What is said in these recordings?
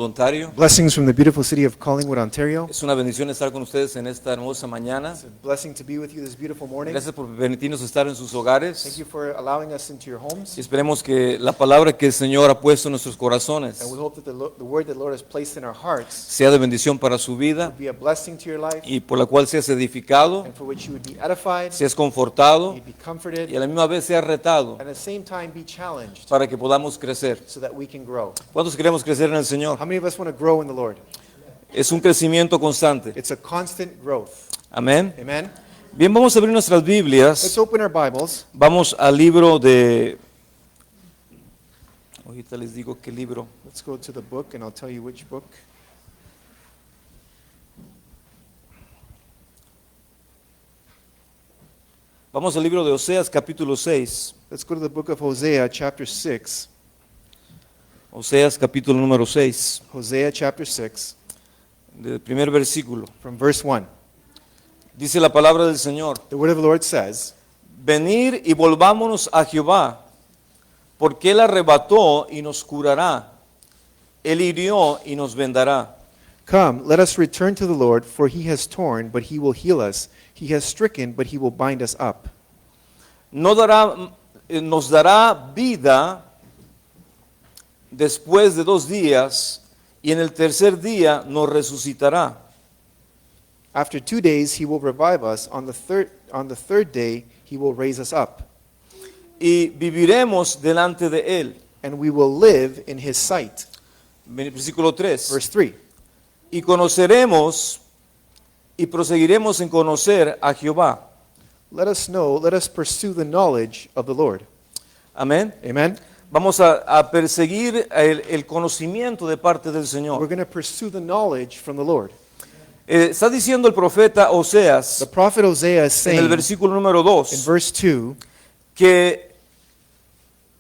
voluntario. Blessings from the beautiful city of Collingwood, Ontario. Es una bendición estar con ustedes en esta hermosa mañana. It's a blessing to be with you this beautiful morning. Gracias por permitirnos estar en sus Thank hogares. you for allowing us into your homes. Y esperemos que la palabra que el Señor ha puesto en nuestros corazones And we hope that the word that the Lord has placed in our hearts sea de bendición para su vida would be a blessing to your life y por la cual seas edificado, and for which you would be edified, seas confortado you'd be comforted, y a la misma vez seas retado and at the same time be challenged para que podamos crecer. so that we can grow. ¿Cuántos queremos crecer en el Señor? How many of us want to grow in the Lord? Es un crecimiento constante. It's a constant growth. Amén. Amen? Bien, vamos a abrir nuestras Let's Biblias. open our Bibles. Vamos al libro de... Ahorita les digo qué libro. Let's go to the book and I'll tell you which book. Vamos al libro de Oseas capítulo 6. Let's go to the book of Hosea chapter 6. Oseas capítulo número 6, Hosea chapter 6 del primer versículo. from verse 1. Dice la palabra del Señor: The word of the Lord says, venid y volvámonos a Jehová, porque Él arrebató y nos curará, Él hirió y nos vendará. "Come, let us return to the Lord, for he has torn, but he will heal us. He has stricken, but he will bind us up. Nos dará vida después de 2 días, y en el tercer día nos resucitará. After 2 days he will revive us. On the third day he will raise us up, Y viviremos delante de Él. and we will live in his sight." Versículo 3. Verse 3. Y conoceremos y proseguiremos en conocer a Jehová. Let us pursue the knowledge of the Lord. Amén. Amen? Vamos a perseguir el conocimiento de parte del We're Señor. going to pursue the knowledge from the Lord. Está diciendo el profeta The Oseas prophet Hosea is en el saying versículo número in 2 verse 2 que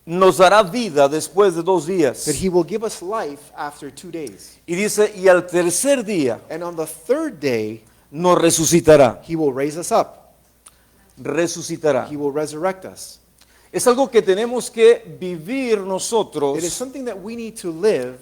nos dará vida después de 2 días. that he will give us life after 2 days. Y dice, y al tercer día And on the third day nos resucitará. he will raise us up. Resucitará. He will resurrect us. Es algo que tenemos que vivir nosotros, It is something that we need to live,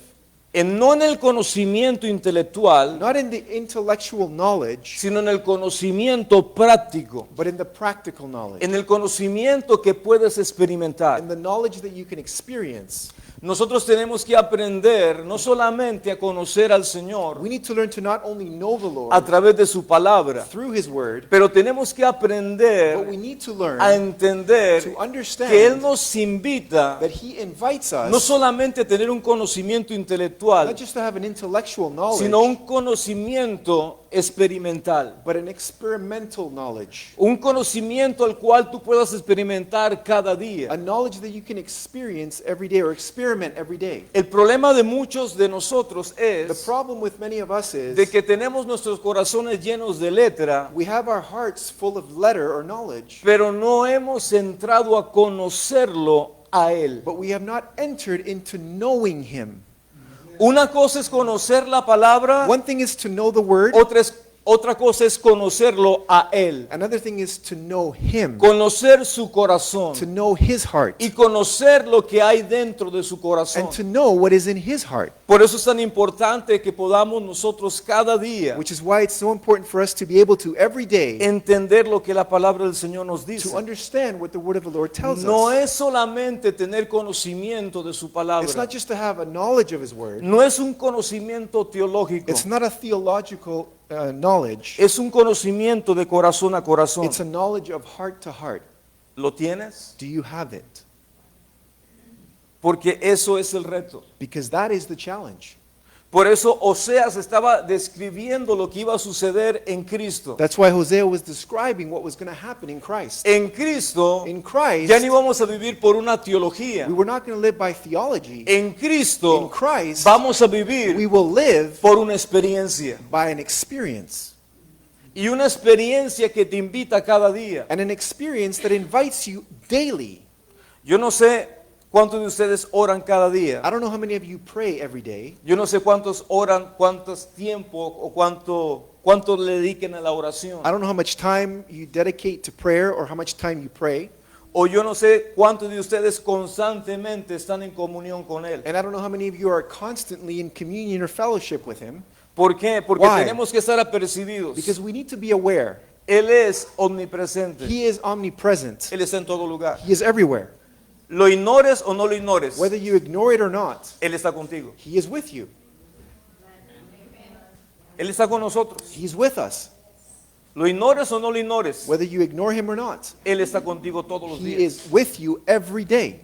no en el conocimiento intelectual, not in the intellectual knowledge, sino en el conocimiento práctico, but in the practical knowledge, en el conocimiento que puedes experimentar. in the knowledge that you can experience. Nosotros tenemos que aprender no solamente a conocer al Señor We need to learn to not only know the a Lord través de su palabra, through his word, pero tenemos que but aprender we need to learn a entender to understand que Él nos invita that he invites no us solamente a tener un conocimiento intelectual, not just to have an intellectual knowledge, sino un conocimiento experimental. but an experimental knowledge, Un conocimiento al cual tú puedas experimentar cada día. a knowledge that you can experience every day or experiment every day. El problema de muchos de nosotros The es problem with many of us is de que tenemos nuestros corazones llenos de letra, we have our hearts full of letter or knowledge, pero no hemos entrado a conocerlo a Él. but we have not entered into knowing him. Una cosa es conocer la palabra, One thing is to know the word, otra cosa es conocerlo a Él. another thing is to know him, Conocer su to corazón know his heart, y conocer lo que hay dentro de su corazón. and to know what is in his heart, Por eso es tan importante que podamos nosotros cada día which is why it's so important for us to be able to every day entender lo que la palabra del Señor nos dice. to understand what the word of the Lord tells No us. es solamente tener conocimiento de su It's palabra. not just to have a knowledge of his word. No es un conocimiento teológico. It's not a theological knowledge. Es un conocimiento de corazón a corazón. It's a knowledge of heart to heart. ¿Lo tienes? Do you have it? Porque eso es el reto. Because that is the challenge. Por eso Oseas estaba describiendo lo que iba a suceder en Cristo. That's why Hosea was describing what was going to happen in Christ. En Cristo In Christ, ya no íbamos a vivir por una teología. we were not going to live by theology. En In Cristo Christ, vamos a we vivir will live por una experiencia. by an experience. Y una experiencia que te invita cada día. And an experience that invites you daily. Yo no sé cuántos de ustedes oran cada día. I don't know how many of you pray every day. Yo no sé cuántos oran, cuántos tiempo o cuánto le dediquen a la oración. I don't know how much time you dedicate to prayer or how much time you pray. O yo no sé cuántos de ustedes constantemente están en comunión con Él. And I don't know how many of you are constantly in communion or fellowship with Him, ¿Por qué? Porque Why? tenemos que estar apercibidos. because we need to be aware. Él es omnipresente. He is omnipresent. Él está en todo lugar. He is everywhere. Lo ignores o no lo ignores, Whether you ignore it or not, Él está contigo. He is with you. Él está con nosotros. He's with us. Lo ignores o no lo ignores, Whether you ignore Him or not, Él está contigo todos los He días. is with you every day.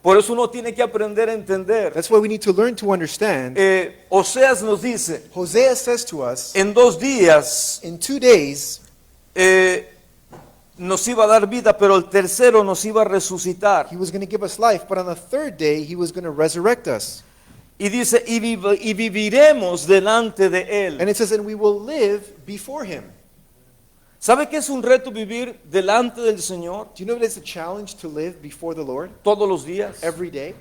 Por eso uno tiene que aprender a entender. That's why we need to learn to understand. Oseas nos dice, Hosea says to us, en 2 días in 2 days, nos iba a dar vida, pero el tercero nos iba a resucitar. He was going to give us life, but on the 3rd day, He was going to resurrect us. Y dice, y viviremos delante de Él. And it says, and we will live before Him. ¿Sabe qué es un reto vivir delante del Señor Do you know that it's a challenge to live before the Lord todos los días? every day?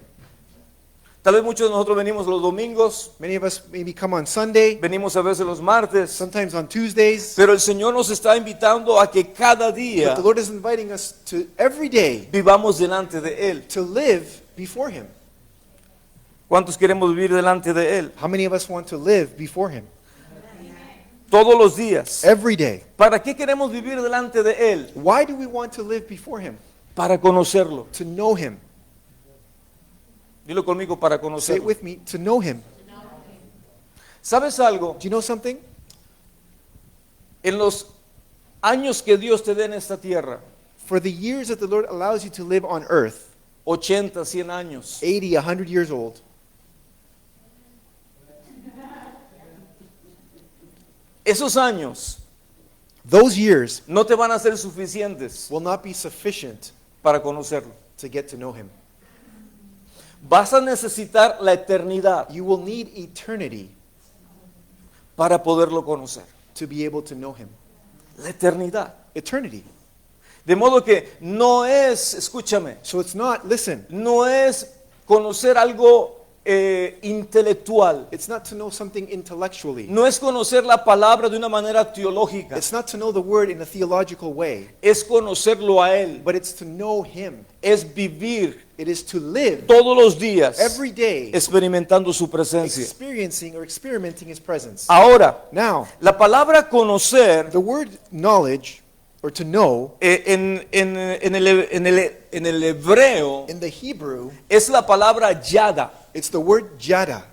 Tal vez muchos de nosotros venimos los domingos, Many of us maybe come on Sunday, venimos a veces los martes, sometimes on Tuesdays, pero el Señor nos está invitando a que cada día but the Lord is inviting us to every day vivamos delante de Él. to live before Him. ¿Cuántos queremos vivir delante de Él? How many of us want to live before Him? Todos los días. Every day. ¿Para qué queremos vivir delante de Él? Why do we want to live before Him? Para conocerlo. To know Him. Dilo conmigo, para Say it conocerlo. with me, to know Him. ¿Sabes algo? Do you know something? En los años que Dios te dé en esta tierra, For the years that the Lord allows you to live on earth, 80, 100 años, 80, 100 years old, esos años those years no te van a ser suficientes will not be sufficient para conocerlo. to get to know Him. Vas a necesitar la eternidad You will need eternity para poderlo conocer. to be able to know Him. La eternidad. Eternity. De modo que no es, escúchame, So it's not, listen, no es conocer algo intelectual. it's not to know something intellectually. No es conocer la palabra de una manera teológica. It's not to know the word in a theological way, Es conocerlo a Él. but it's to know Him. Es vivir It is to live todos los días every day experimentando su presencia. experiencing or experimenting His presence. Ahora, Now, la palabra conocer the word knowledge or to know en el hebreo in the Hebrew, es la palabra yada. it's the word jada.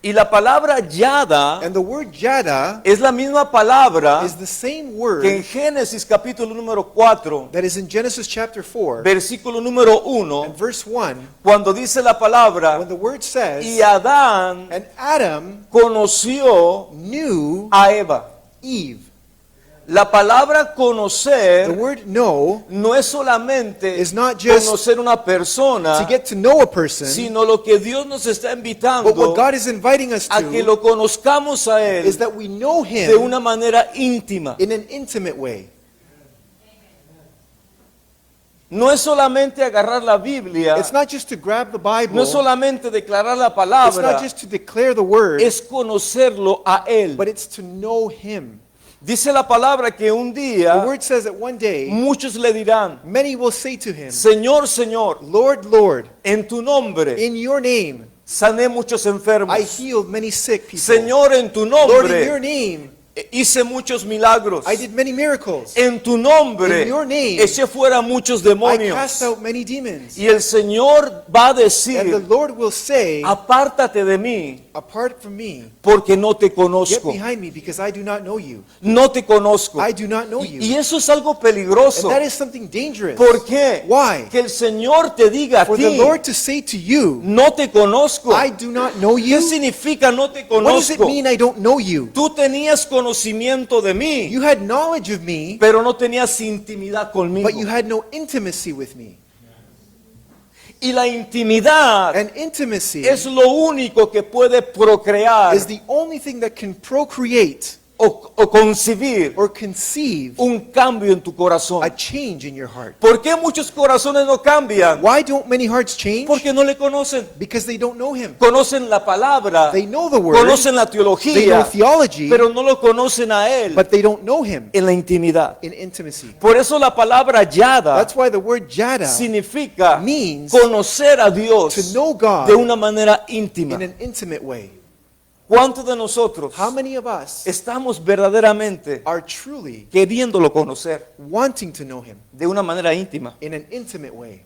Y la palabra yada And the word jada es la misma palabra is the same que en word Génesis capítulo número 4, that is in Genesis chapter 4 versículo número 1, and verse 1, cuando dice la palabra, when the word y says, Adán and Adam conoció knew a Eva. Eve. La palabra The conocer word know no es solamente is not just conocer una to persona, get to know a person, sino lo que Dios nos está but invitando what God is inviting us a que to lo conozcamos a is Él that we know de Him una manera íntima. in an intimate way. No es solamente agarrar la Biblia, It's not just to grab the Bible, no es solamente declarar la it's palabra, not just to declare the word, es conocerlo a Él. but it's to know Him. Dice la palabra que un The día word says that one day muchos le dirán, many will say to Him, Señor, Señor, Lord, Lord, en tu nombre in your name sané muchos enfermos. I healed many sick people. Señor, en tu Lord, in your nombre name hice muchos milagros. I did many miracles. En tu nombre In your name, eché fuera muchos I demonios. cast out many demons. Y el Señor va a And the decir, Lord will say, apártate de mí apart from me, porque no te get conozco. behind me because I do not know you. No te conozco. I do not know Y you. eso es algo peligroso. And that is something dangerous. ¿Por qué? Why? Que el Señor te diga a For the ti, Lord to say to you, no te conozco. I do not know ¿Qué you? significa no te What does it conozco? mean I don't know you? Tú tenías conocimiento de mí, You had knowledge of me, pero no tenías intimidad conmigo. but you had no intimacy with me. Y la intimidad And intimacy es lo único que puede procrear is the only thing that can procreate o concebir or conceive un cambio en tu corazón. a change in your heart. ¿Por qué muchos corazones no cambian? Why don't many hearts change? Porque no le conocen. Because they don't know Him. Conocen la palabra, They know the Word, conocen la they know teología, theology, pero no lo conocen a Él but they don't know Him en la intimidad. in intimacy. Por eso la palabra yada That's why the word yada significa means conocer a to Dios know God de una manera íntima. in an intimate way. ¿Cuántos de nosotros How many of us estamos verdaderamente are truly queriéndolo conocer wanting to know Him de una manera íntima? in an intimate way?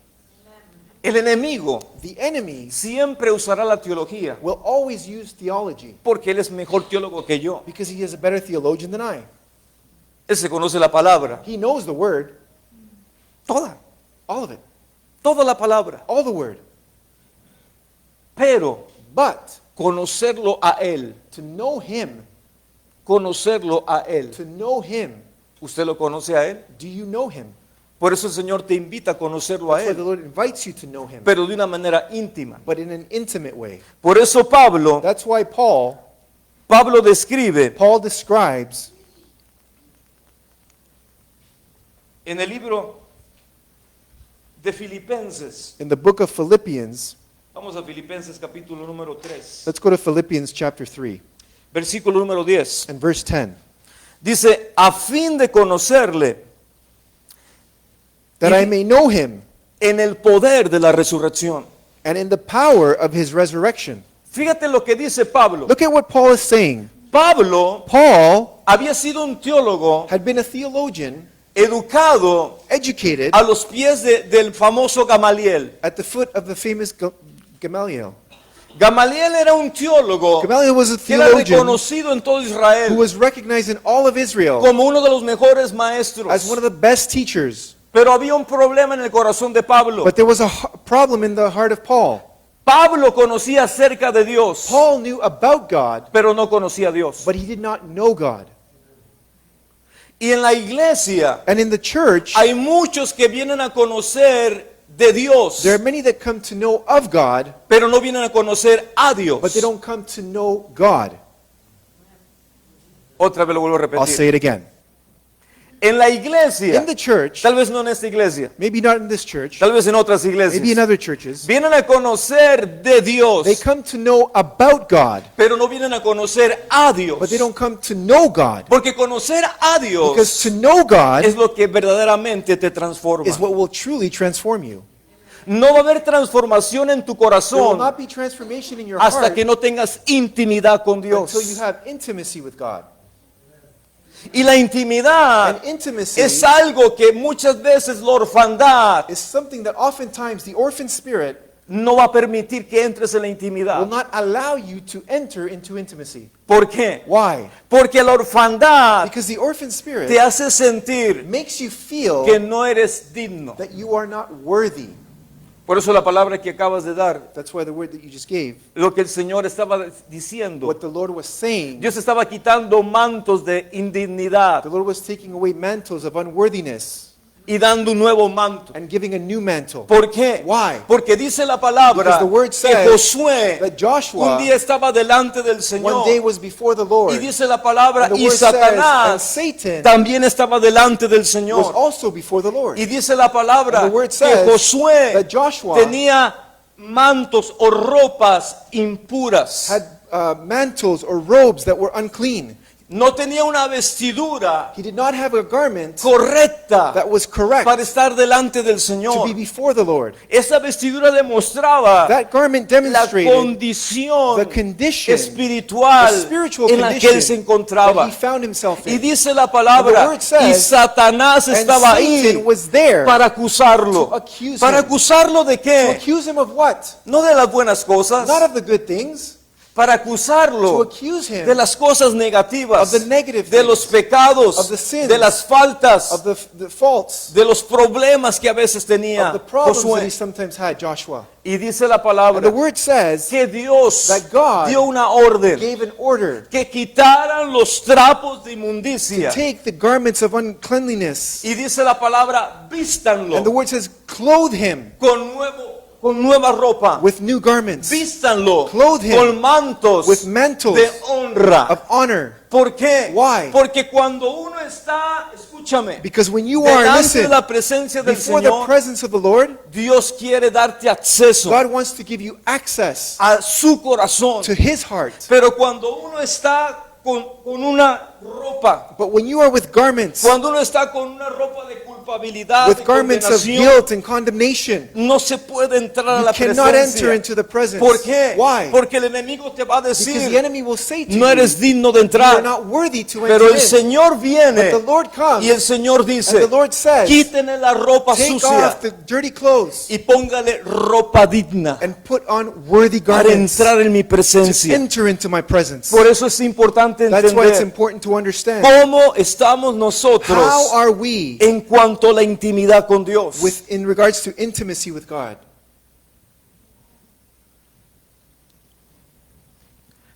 El enemigo The enemy siempre usará la teología will always use theology porque él es mejor teólogo que yo. because he is a better theologian than I. Él se conoce la palabra, He knows the Word, toda, all of it, toda la palabra. all the Word. Pero But conocerlo a Él, to know Him, conocerlo a Él. to know Him, ¿Usted lo conoce a Él? do you know Him? Por eso el Señor te invita a conocerlo a That's why the Él, Lord invites you to know Him, pero de una manera íntima. but in an intimate way. Por eso That's why Paul describe describes en el libro de Filipenses, in the book of Philippians, vamos a Filipenses capítulo número 3, let's go to Philippians chapter 3 versículo número 10. and verse 10, Dice, a fin de conocerle that I may know Him en el poder de la resurrección. and in the power of His resurrection. Fíjate lo que dice Pablo. Look at what Paul is saying. Pablo Paul había sido un teólogo had been a theologian, educado educated a los pies del famoso Gamaliel. at the foot of the famous Gamaliel. Gamaliel era un teólogo Gamaliel was a que era theologian reconocido en todo who Israel was recognized in all of Israel como uno de los mejores maestros. as one of the best teachers. Pero había un problema en el corazón de Pablo. But there was a problem in the heart of Paul. Pablo conocía acerca de Dios, Paul knew about God, pero no conocía a Dios. but he did not know God. Y en la iglesia And in the church, hay muchos que vienen a conocer de Dios, there are many that come to know of God, pero no vienen a conocer a Dios. but they don't come to know God. Otra vez lo vuelvo a I'll say repetir. it again. En la iglesia, In the church, tal vez no en esta iglesia, maybe not in this church, tal vez en otras maybe in iglesias, other churches, vienen a conocer de Dios, they come to know about God, pero no vienen a conocer a Dios. but they don't come to know God. Porque conocer a Because Dios to know God es lo que verdaderamente te transforma. is what will truly transform you. No va a haber transformación en tu There will corazón not be transformation in your hasta heart que no tengas intimidad con until you Dios. have intimacy with God. Y la intimidad And intimacy es algo que muchas veces la orfandad is something that oftentimes the orphan spirit no va a permitir que entres en la will intimidad. not allow you to enter into intimacy. ¿Por qué? Why? Porque la orfandad Because the orphan spirit te hace sentir makes you feel que no eres digno. that you are not worthy. Por eso la palabra que acabas de dar, That's why the word that you just gave, lo que el Señor estaba diciendo, what the Lord was saying, Dios estaba quitando mantos de indignidad the Lord was taking away mantles of unworthiness y dando un nuevo manto. and giving a new mantle. ¿Por qué? Why? Porque dice la palabra Because the word que says Josué that Joshua un día estaba delante del one day Señor was before the Lord. y dice la palabra And the y word says, and Satanás Satan también estaba delante del was Señor. also before the Lord. Y dice la palabra And the word que says Josué that Joshua tenía mantos o ropas impuras. had mantles or robes that were unclean. No tenía una vestidura He did not have a garment correcta that was correct para estar delante del to Señor. be before the Lord. Esa vestidura demostraba That garment la demonstrated condición the condition, espiritual the spiritual en la que él se condition encontraba. that he found himself Y in. dice la And palabra, the word says, y Satanás And estaba ahí Satan was there para acusarlo. to accuse ¿Para him. acusarlo de To qué? accuse him of what? No de las buenas cosas, Not of the good things. para To acusarlo accuse him de las cosas negativas, of the negative de los things, pecados, of the sins, de las faltas, of the faults, de los problemas que a veces of tenía the problems that Josué. he sometimes had, Joshua. Y dice la And the palabra word says que Dios that God dio una orden gave an order que quitaran los trapos de to inmundicia. take the garments of uncleanliness. Y dice la palabra, And the vístanlo word says, clothe him con nuevo con nueva ropa. with new garments, Vístanlo Clothe him con mantos with mantles de honra. of honor. ¿Por qué? Why? Porque cuando uno está, escúchame, Because when you are, delante de listen, la presencia del before the Señor, presence of the Lord, Dios quiere darte acceso God wants to give you access a su corazón. to His heart. Pero cuando uno está con una ropa, But when you are with garments, cuando uno está con una ropa de culpabilidad, de with garments of condenación, guilt and condemnation, no se puede entrar a you la cannot enter presencia. into the presence. ¿Por qué? Why? Porque el enemigo te va a Because the decir, enemy will say to no eres you, digno de you are entrar. not worthy to Pero enter el in. Señor viene But the Lord comes, y el Señor and dice, the Lord says, quítenle la ropa take sucia off the dirty clothes y póngale ropa digna and put on worthy para garments entrar en mi to presencia. enter into my presence. Por eso es importante That's why it's entender important to understand. cómo estamos nosotros How are we en cuanto a la intimidad con Dios. in regards to intimacy with God?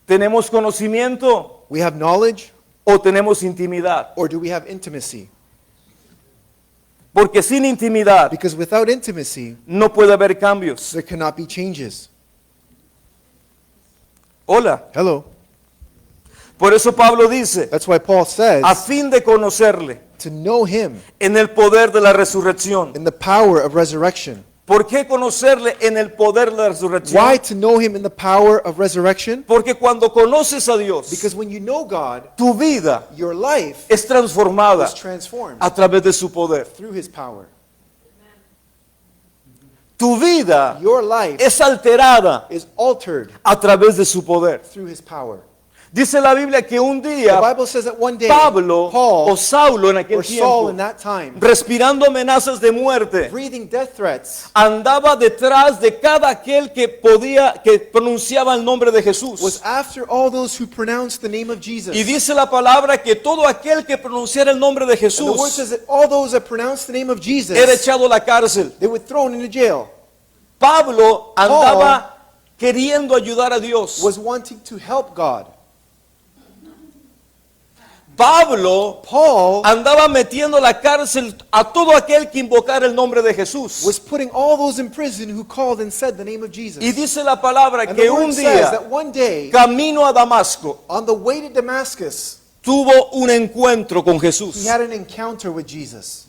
¿Tenemos conocimiento We have knowledge, o tenemos intimidad? or do we have intimacy? Porque sin intimidad Because without intimacy, no puede haber cambios. there cannot be changes. Hola. Hello. Por eso Pablo dice, That's why Paul says, a fin de conocerle to know Him en el poder de la resurrección. in the power of resurrection. ¿Por qué conocerle en el poder de la resurrección? Why to know Him in the power of resurrection? Porque cuando conoces a Dios, Because when you know God, tu vida your life es transformada is transformed a través de su poder. through His power. Tu vida Your life es alterada is altered a través de su poder. through His power. Dice la Biblia que un The día Bible says that one day, Pablo o Paul Saulo en aquel or Saul in tiempo, that time, respirando amenazas de muerte, breathing death threats, andaba detrás de cada aquel que pronunciaba el nombre de Jesús. was after all those who pronounced the name of Jesus. Y dice la palabra que todo aquel que pronunciara el nombre de And the word Jesús says that all those that pronounced the name of Jesus, era echado a la cárcel. they were thrown into jail, Pablo andaba queriendo ayudar a Dios. was wanting to help God. Paul Paul andaba metiendo a la cárcel a todo aquel que invocara el nombre de Jesús. was putting all those in prison who called and said the name of Jesus. Y dice la palabra And que the word un says día, that one day, camino a Damasco, on the way to Damascus, tuvo un encuentro con Jesús. he had an encounter with Jesus.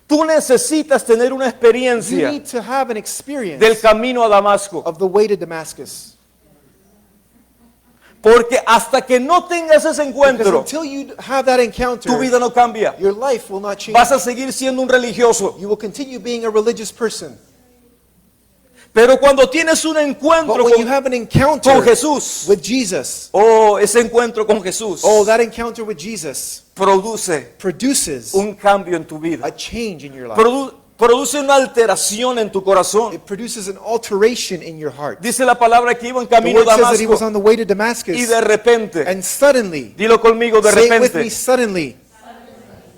Tú necesitas tener una You experiencia need to have an experience del camino a Damasco. of the way to Damascus. Porque hasta que no tengas ese Because encuentro, until you have that encounter, tu vida no cambia. your life will not change. Vas a seguir siendo un religioso. You will continue being a religious person. Pero cuando tienes un encuentro But when you con have an encounter Jesús, with Jesus, ese encuentro con Jesús that encounter with Jesus produce produces un cambio en tu vida. a change in your life. Produce una alteración en tu corazón. It produces an alteration in your heart. Dice la palabra que iba en The camino a word says that he was Damasco on the way to Damascus, y de repente, and suddenly, dilo conmigo, de say it with me, repente, suddenly,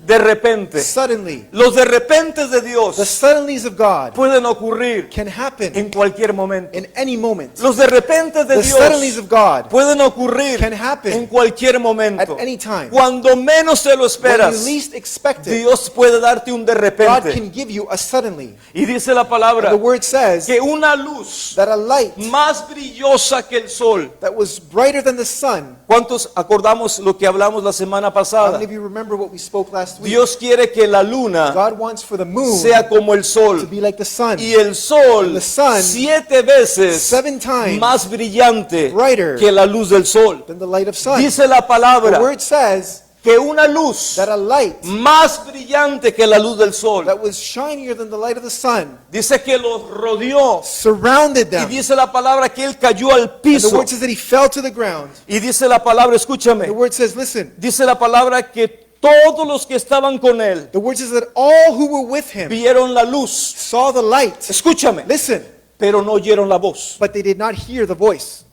de repente, suddenly, los de repentes de the Dios suddenlies of God pueden ocurrir can happen en cualquier momento. in any moment. Los de repentes de The suddenlies Dios of God pueden ocurrir can happen en cualquier momento. at any time. Cuando menos te lo When esperas, you least expect it, Dios puede darte un de God repente. can give you a suddenly. Y dice la palabra The word says que una luz that a light más brillosa que el sol. that was brighter than the sun. ¿Cuántos acordamos lo que hablamos la semana How pasada? many of you remember what we spoke last week? Dios quiere que la luna God wants for the moon sea como el to sol be like the sun, y el sol The sun 7 veces 7 times más brillante brighter que la luz del sol. than the light of sun. Dice la The palabra word says que una luz that a light más brillante que la luz del sol, that was shinier than the light of the sun dice que los rodeó surrounded y them. dice la palabra que él cayó al And the piso word says that he fell to the ground. y dice la palabra, escúchame, The word says, listen, dice la palabra que todos los que estaban con él the word says that all who were with him vieron la luz, saw the light. escúchame, Listen, pero no oyeron la voz. but they did not hear the voice.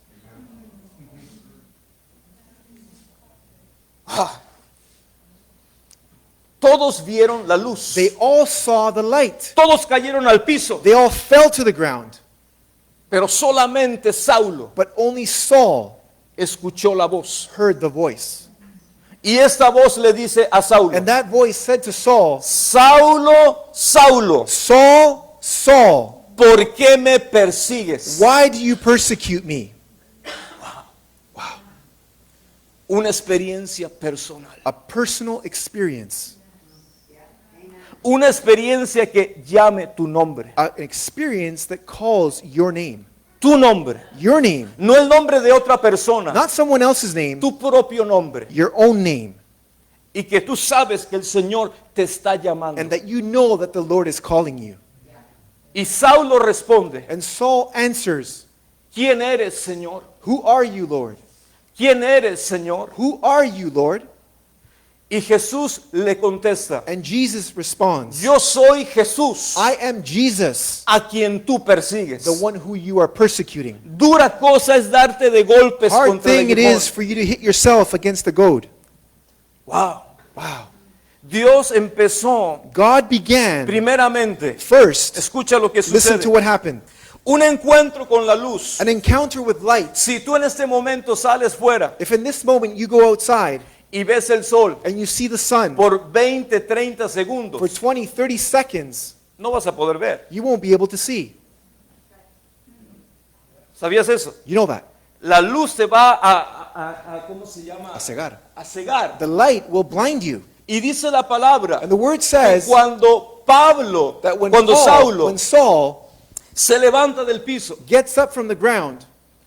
Todos vieron la luz. They all saw the light. Todos cayeron al piso, They all fell to the ground. pero solamente Saulo But only Saul escuchó la voz. heard the voice. Y esta voz le dice a Saulo, And that voice said to Saul, Saulo, Saulo, Saul, Saul, ¿por qué me persigues? Why do you persecute me? Una experiencia personal. A personal experience. Una experiencia que llame tu nombre. An experience that calls your name. Tu nombre. Your name. No el nombre de otra persona. Not someone else's name. Tu propio nombre. Your own name. Y que tú sabes que el Señor te está llamando. And that you know that the Lord is calling you. Y Saulo responde, And Saul answers, ¿quién eres, Señor? who are you, Lord? ¿Quién eres, Señor? Who are you, Lord? Y Jesús le contesta, And Jesus responds, yo soy Jesús, I am Jesus, a quien tú persigues. the one who you are persecuting. Dura cosa es darte de golpes Hard contra el thing it aguijón. is for you to hit yourself against the goad. Wow. Wow. Dios empezó God began primeramente, first. escucha lo que Listen to sucede, what happened. un encuentro con la luz. An encounter with light. Si tú en este momento sales fuera If in this moment you go outside y ves el sol and you see the sun por 20, 30 for segundos, 20, 30 seconds, no vas a poder ver. you won't be able to see. ¿Sabías eso? You know that. La luz te va a ¿cómo se llama? A cegar. A cegar. The light will blind you. Y dice la palabra And the word que says cuando Pablo, that when cuando Saulo when Saul se levanta del piso, gets up from the ground,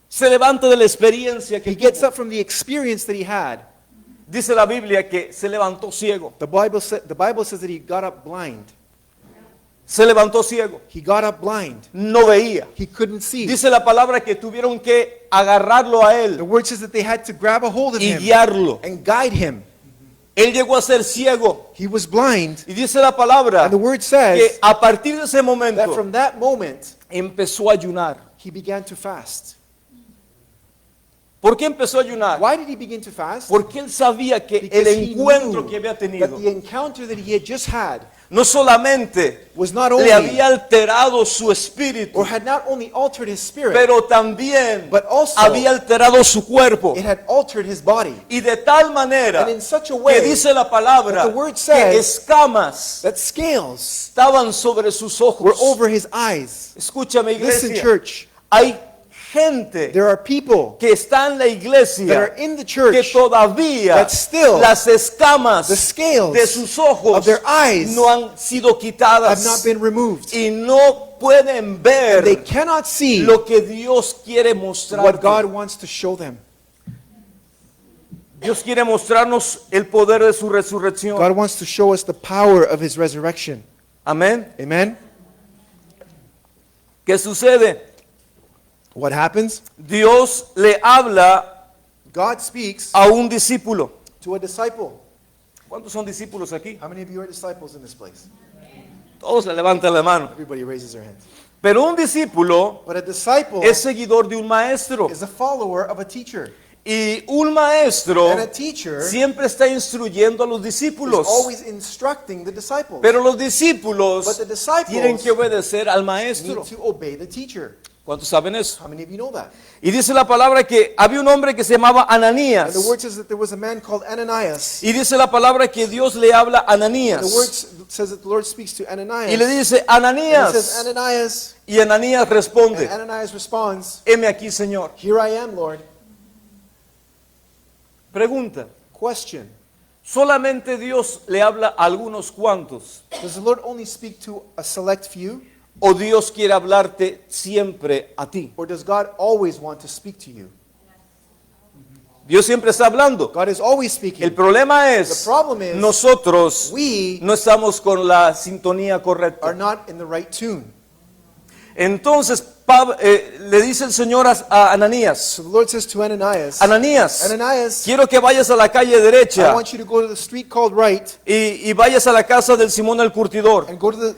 se levanta de la experiencia que he gets tuvo. up from the experience that he had. Dice la Biblia que se levantó ciego. The Bible says that he got up blind. Se levantó ciego. He got up blind. No veía. He couldn't see. Dice la palabra que tuvieron que agarrarlo a The él word says that they had to grab a hold of y him guiarlo. and guide him. Él llegó a ser ciego. He was blind. Y dice la palabra And the word que says a partir de ese that momento from that moment, empezó a ayunar. he began to fast. ¿Por qué empezó a ayunar? Why did he begin to fast? Porque él sabía que el Because he encuentro knew que había that tenido the encounter that he had just had no solamente was not le only había alterado su espíritu, or had not only altered his spirit, pero también but also había alterado su cuerpo. it had altered his body. Y de tal manera And in such a que way dice la palabra that the word que says escamas that scales estaban sobre sus were ojos. over his eyes. Escúchame, Listen, iglesia. church, Hay gente there are people que está en la that iglesia are in the que church todavía that still las escamas the scales de sus ojos of their eyes no han sido have quitadas not been removed. y no pueden They ver cannot see lo que Dios quiere mostrar. what God wants to show them. Dios quiere mostrarnos el poder de su resurrección. God wants to show us the power of his resurrection. Amén. Amen? ¿Qué sucede? What happens? Dios le habla God speaks a un discípulo. to a disciple. ¿Cuántos son discípulos aquí? How many of you are disciples in this place? Todos le levantan la mano. Everybody raises their hands. Pero un discípulo But a disciple es seguidor de un maestro. is a follower of a teacher. Y un maestro And a teacher siempre está instruyendo a los is discípulos. always instructing the disciples. Pero los discípulos But the disciples tienen que obedecer al need maestro. to obey the teacher. ¿Cuántos saben eso? How many of you know that? Y dice la palabra que había un hombre que se llamaba Ananías. And the word says that there was a man called Ananias. Y dice la palabra que Dios le habla a The word Ananías. says that the Lord speaks to Ananias. Y le dice, And he says, Ananías. Ananias. Y Ananías And responde, Ananias responds, heme aquí, Señor. here I am, Lord. Pregunta, Question. ¿solamente Dios le habla a algunos cuantos? Does the Lord only speak to a select few? ¿O Dios quiere hablarte siempre a ti? Or does God always want to speak to you? Dios siempre está hablando. God is always El speaking. problema The es, problem is nosotros we no estamos con la sintonía are correcta. not in the right tune. Entonces le dice el Señor a Ananías, So the Lord says to Ananias, Ananías, Ananias, quiero que vayas a la calle I derecha want you to go to the street called Right y vayas a la casa del Simón el Curtidor. and go to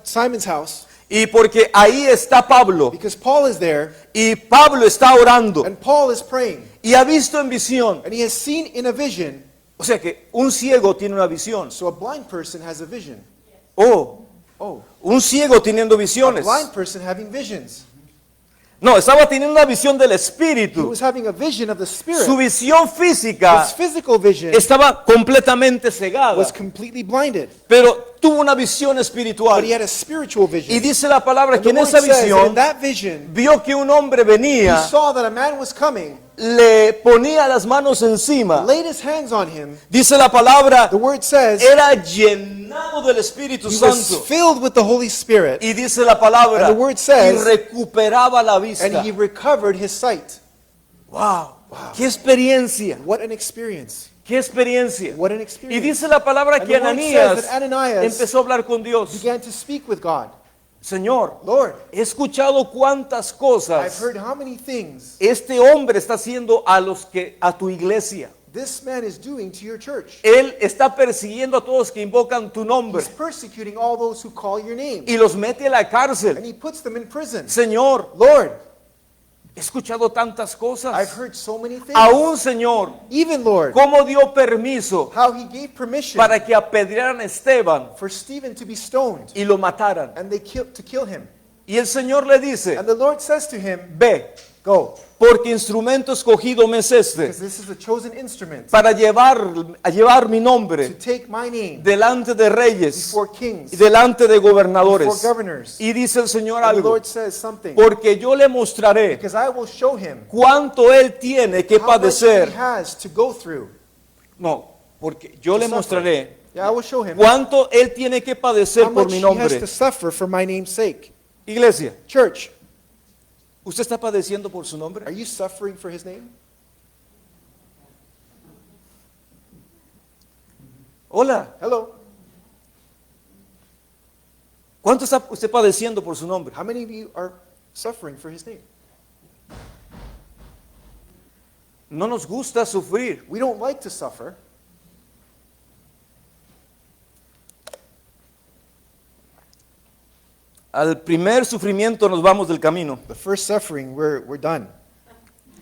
Simon's house, Y porque ahí está Pablo. because Paul is there Y Pablo está orando. and Paul is praying. Y ha visto en visión. And he has seen in a vision. O sea que un ciego tiene una visión. So a blind person has a vision. Oh, Oh, un ciego teniendo a visiones. blind person having visions. No, estaba teniendo una visión del He Espíritu. was having a vision of the Spirit. Su visión física His physical vision estaba completamente cegada. was completely blinded. Pero tuvo una visión espiritual. but he had a spiritual vision. Y dice la palabra And que the en word esa says that in visión that vision, vio que un hombre he venía, saw that a man was coming, le ponía las manos encima. laid his hands on him. Dice la palabra, The word says era llenado del Espíritu he was Santo. filled with the Holy Spirit, Y dice la palabra, And the word says- y recuperaba la and vista. he recovered his sight. Wow, qué experiencia, What an experience. qué experiencia. What an Y experience. dice la palabra And que the word Ananías says that Ananias empezó a hablar con Dios. began to speak with God. Señor, Lord, he escuchado cuántas I've cosas heard how many things este hombre está haciendo a tu iglesia. this man is doing to your church. Él está persiguiendo a todos que invocan tu nombre He's persecuting all those who call your name. y los mete a la cárcel. And he puts them in prison. Señor, Lord, he escuchado tantas I've cosas. heard so many things. Aún, Señor, Even, Lord, cómo dio permiso how he gave permission para que apedrearan a Esteban for Stephen to be stoned y lo mataran. and they to kill him. Y el Señor le dice, And the Lord says to him, ve, go, porque instrumento escogido me es este because this is the chosen instrument para llevar mi to nombre take my name delante de reyes before kings, y delante de before gobernadores. governors. Y dice el Señor And the algo, Lord says something, porque yo le mostraré because I will show him cuánto él tiene que how much he padecer. has to go through. No, porque yo To le suffer. mostraré Yeah, I will show him cuánto él tiene que padecer how por much mi he has nombre. to suffer for my name's sake. Iglesia, Church, ¿usted está padeciendo por su nombre? are you suffering for his name? Hola, Hello. ¿cuánto está usted padeciendo por su nombre? How many of you are suffering for his name? No nos gusta sufrir. We don't like to suffer. Al primer sufrimiento nos vamos del camino. The first suffering, we're done.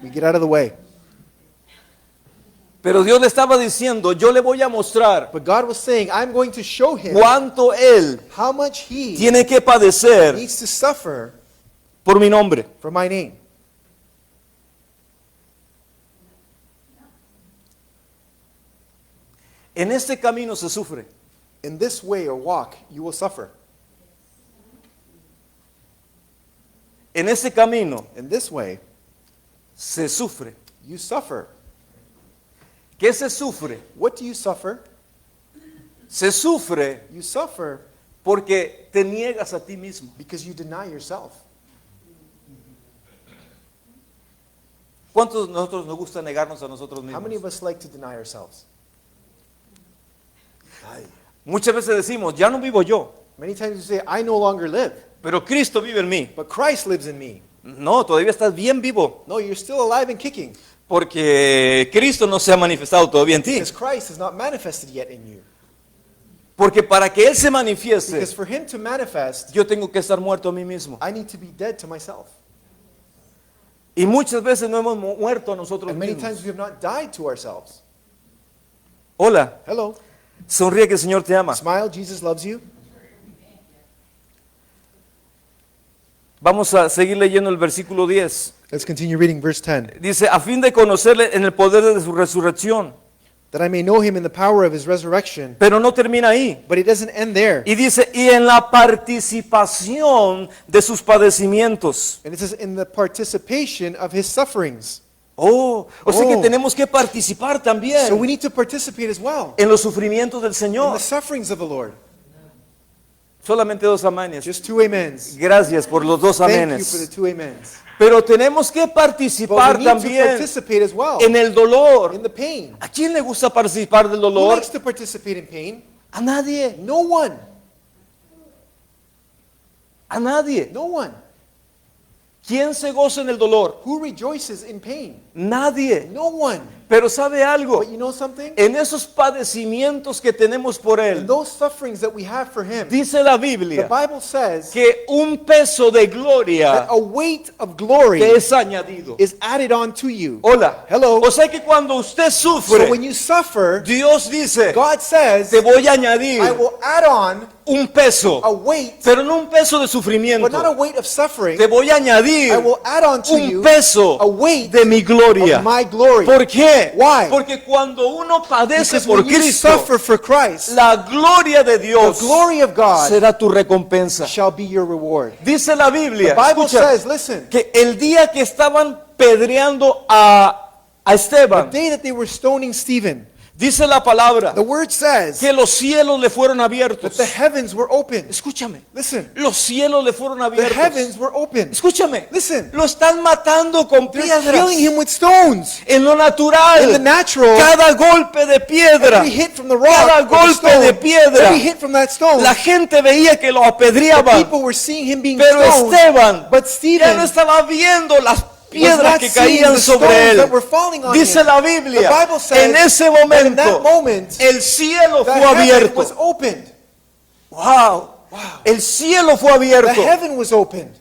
We get out of the way. Pero Dios le estaba diciendo, yo le voy a mostrar But God was saying, I'm going to show him cuánto él how much he tiene que padecer needs to suffer por mi nombre. for my name. En este camino se sufre. In this way or walk, you will suffer. En este camino In this way, se sufre. you suffer. ¿Qué se sufre? What do you suffer? Se sufre You suffer porque te niegas a ti mismo. because you deny yourself. ¿Cuántos de nosotros nos gusta negarnos a nosotros How many mismos? of us like to deny ourselves? Muchas veces decimos, ya no vivo yo, Many times you say, I no longer live, pero Cristo vive en mí. but Christ lives in me. No, todavía estás bien vivo, No, you're still alive and kicking porque Cristo no se ha manifestado todavía en ti. because Christ is not manifested yet in you. Porque para que Él se manifieste, Because for him to manifest, yo tengo que estar muerto a mí mismo. I need to be dead to myself. Y muchas veces no hemos muerto a nosotros And many mismos. times we have not died to ourselves. Hola, Hello. sonríe que el Señor te ama. Smile, Jesus loves you. Vamos a seguir leyendo el versículo 10. Let's continue reading verse 10. Dice, a fin de conocerle en el poder de su resurrección. That I may know him in the power of his resurrection. Pero no termina ahí. But it doesn't end there. Y dice, y en la participación de sus padecimientos. And it says, in the participation of his sufferings. O sea que Oh. tenemos que participar también So we need to participate as well en los sufrimientos del in Señor. the sufferings of the Lord. Solamente dos amenes. Just two amens. Gracias por los dos Thank you for the amenes. two amens. Pero tenemos que But participar we need to también participate as well en el dolor. in the pain. ¿A quién le gusta participar del Who dolor? likes to participate in pain? A nadie. No one. A nadie. No one. ¿Quién se goza en el dolor? Who rejoices in pain? Nadie. No one. Pero ¿sabe algo? But you know something? En esos padecimientos que tenemos por In Él, those sufferings that we have for him, dice la the Biblia Bible says que un peso de that gloria a weight of glory te es añadido. is added on to you. Hola. Hello. O sea que cuando usted So sufre, when you suffer, Dios dice, God says, te voy a añadir I will add on un peso, a weight, pero no un peso de but not a sufrimiento. weight of suffering. Te voy a añadir I will add on to un you peso a weight de mi gloria. of my glory. ¿Por qué? qué? Why? Porque cuando uno padece Because por when you Cristo, suffer for Christ, la gloria de the Dios glory of God será tu recompensa. shall be your reward. Dice la Biblia, The Bible escucha, says, listen, que el día que estaban pedreando a the Esteban, day that they were stoning Stephen, dice la palabra, the word says que los cielos le fueron that abiertos. the heavens were open. Escúchame, Listen, los cielos le fueron the abiertos. heavens were open. Escúchame, Listen, lo están matando con they're piedras. killing him with stones. En lo In the natural, natural, cada golpe de piedra, every hit from the cada rock, or the golpe de stone, piedra, every hit from that stone, la gente veía que lo the apedreaban. people were seeing him being Pero stoned. Esteban But ya Stephen no estaba viendo las was piedras not que seeing caían the sobre stones él. that were falling on Dice him. la Biblia, The Bible says en ese that in that momento moment, el cielo the fue heaven abierto. was opened. Wow. Wow. El cielo fue The abierto. heaven was opened.